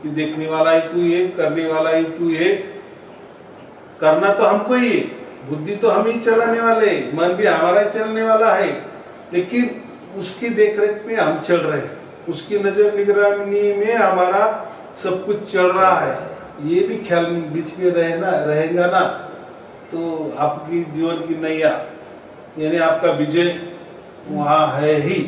कि देखने वाला ही तू ये, करने वाला ही तू ये। करना तो हमको ही, बुद्धि तो हम ही चलाने वाले, मन भी हमारा चलने वाला है, लेकिन उसकी देखरेख में हम चल रहे हैं, उसकी नजर निगरानी में हमारा सब कुछ चल रहा है। ये भी ख्याल बीच में रहेगा ना, तो आपकी जीवन की नैया यानी आपका विजय वहाँ है ही।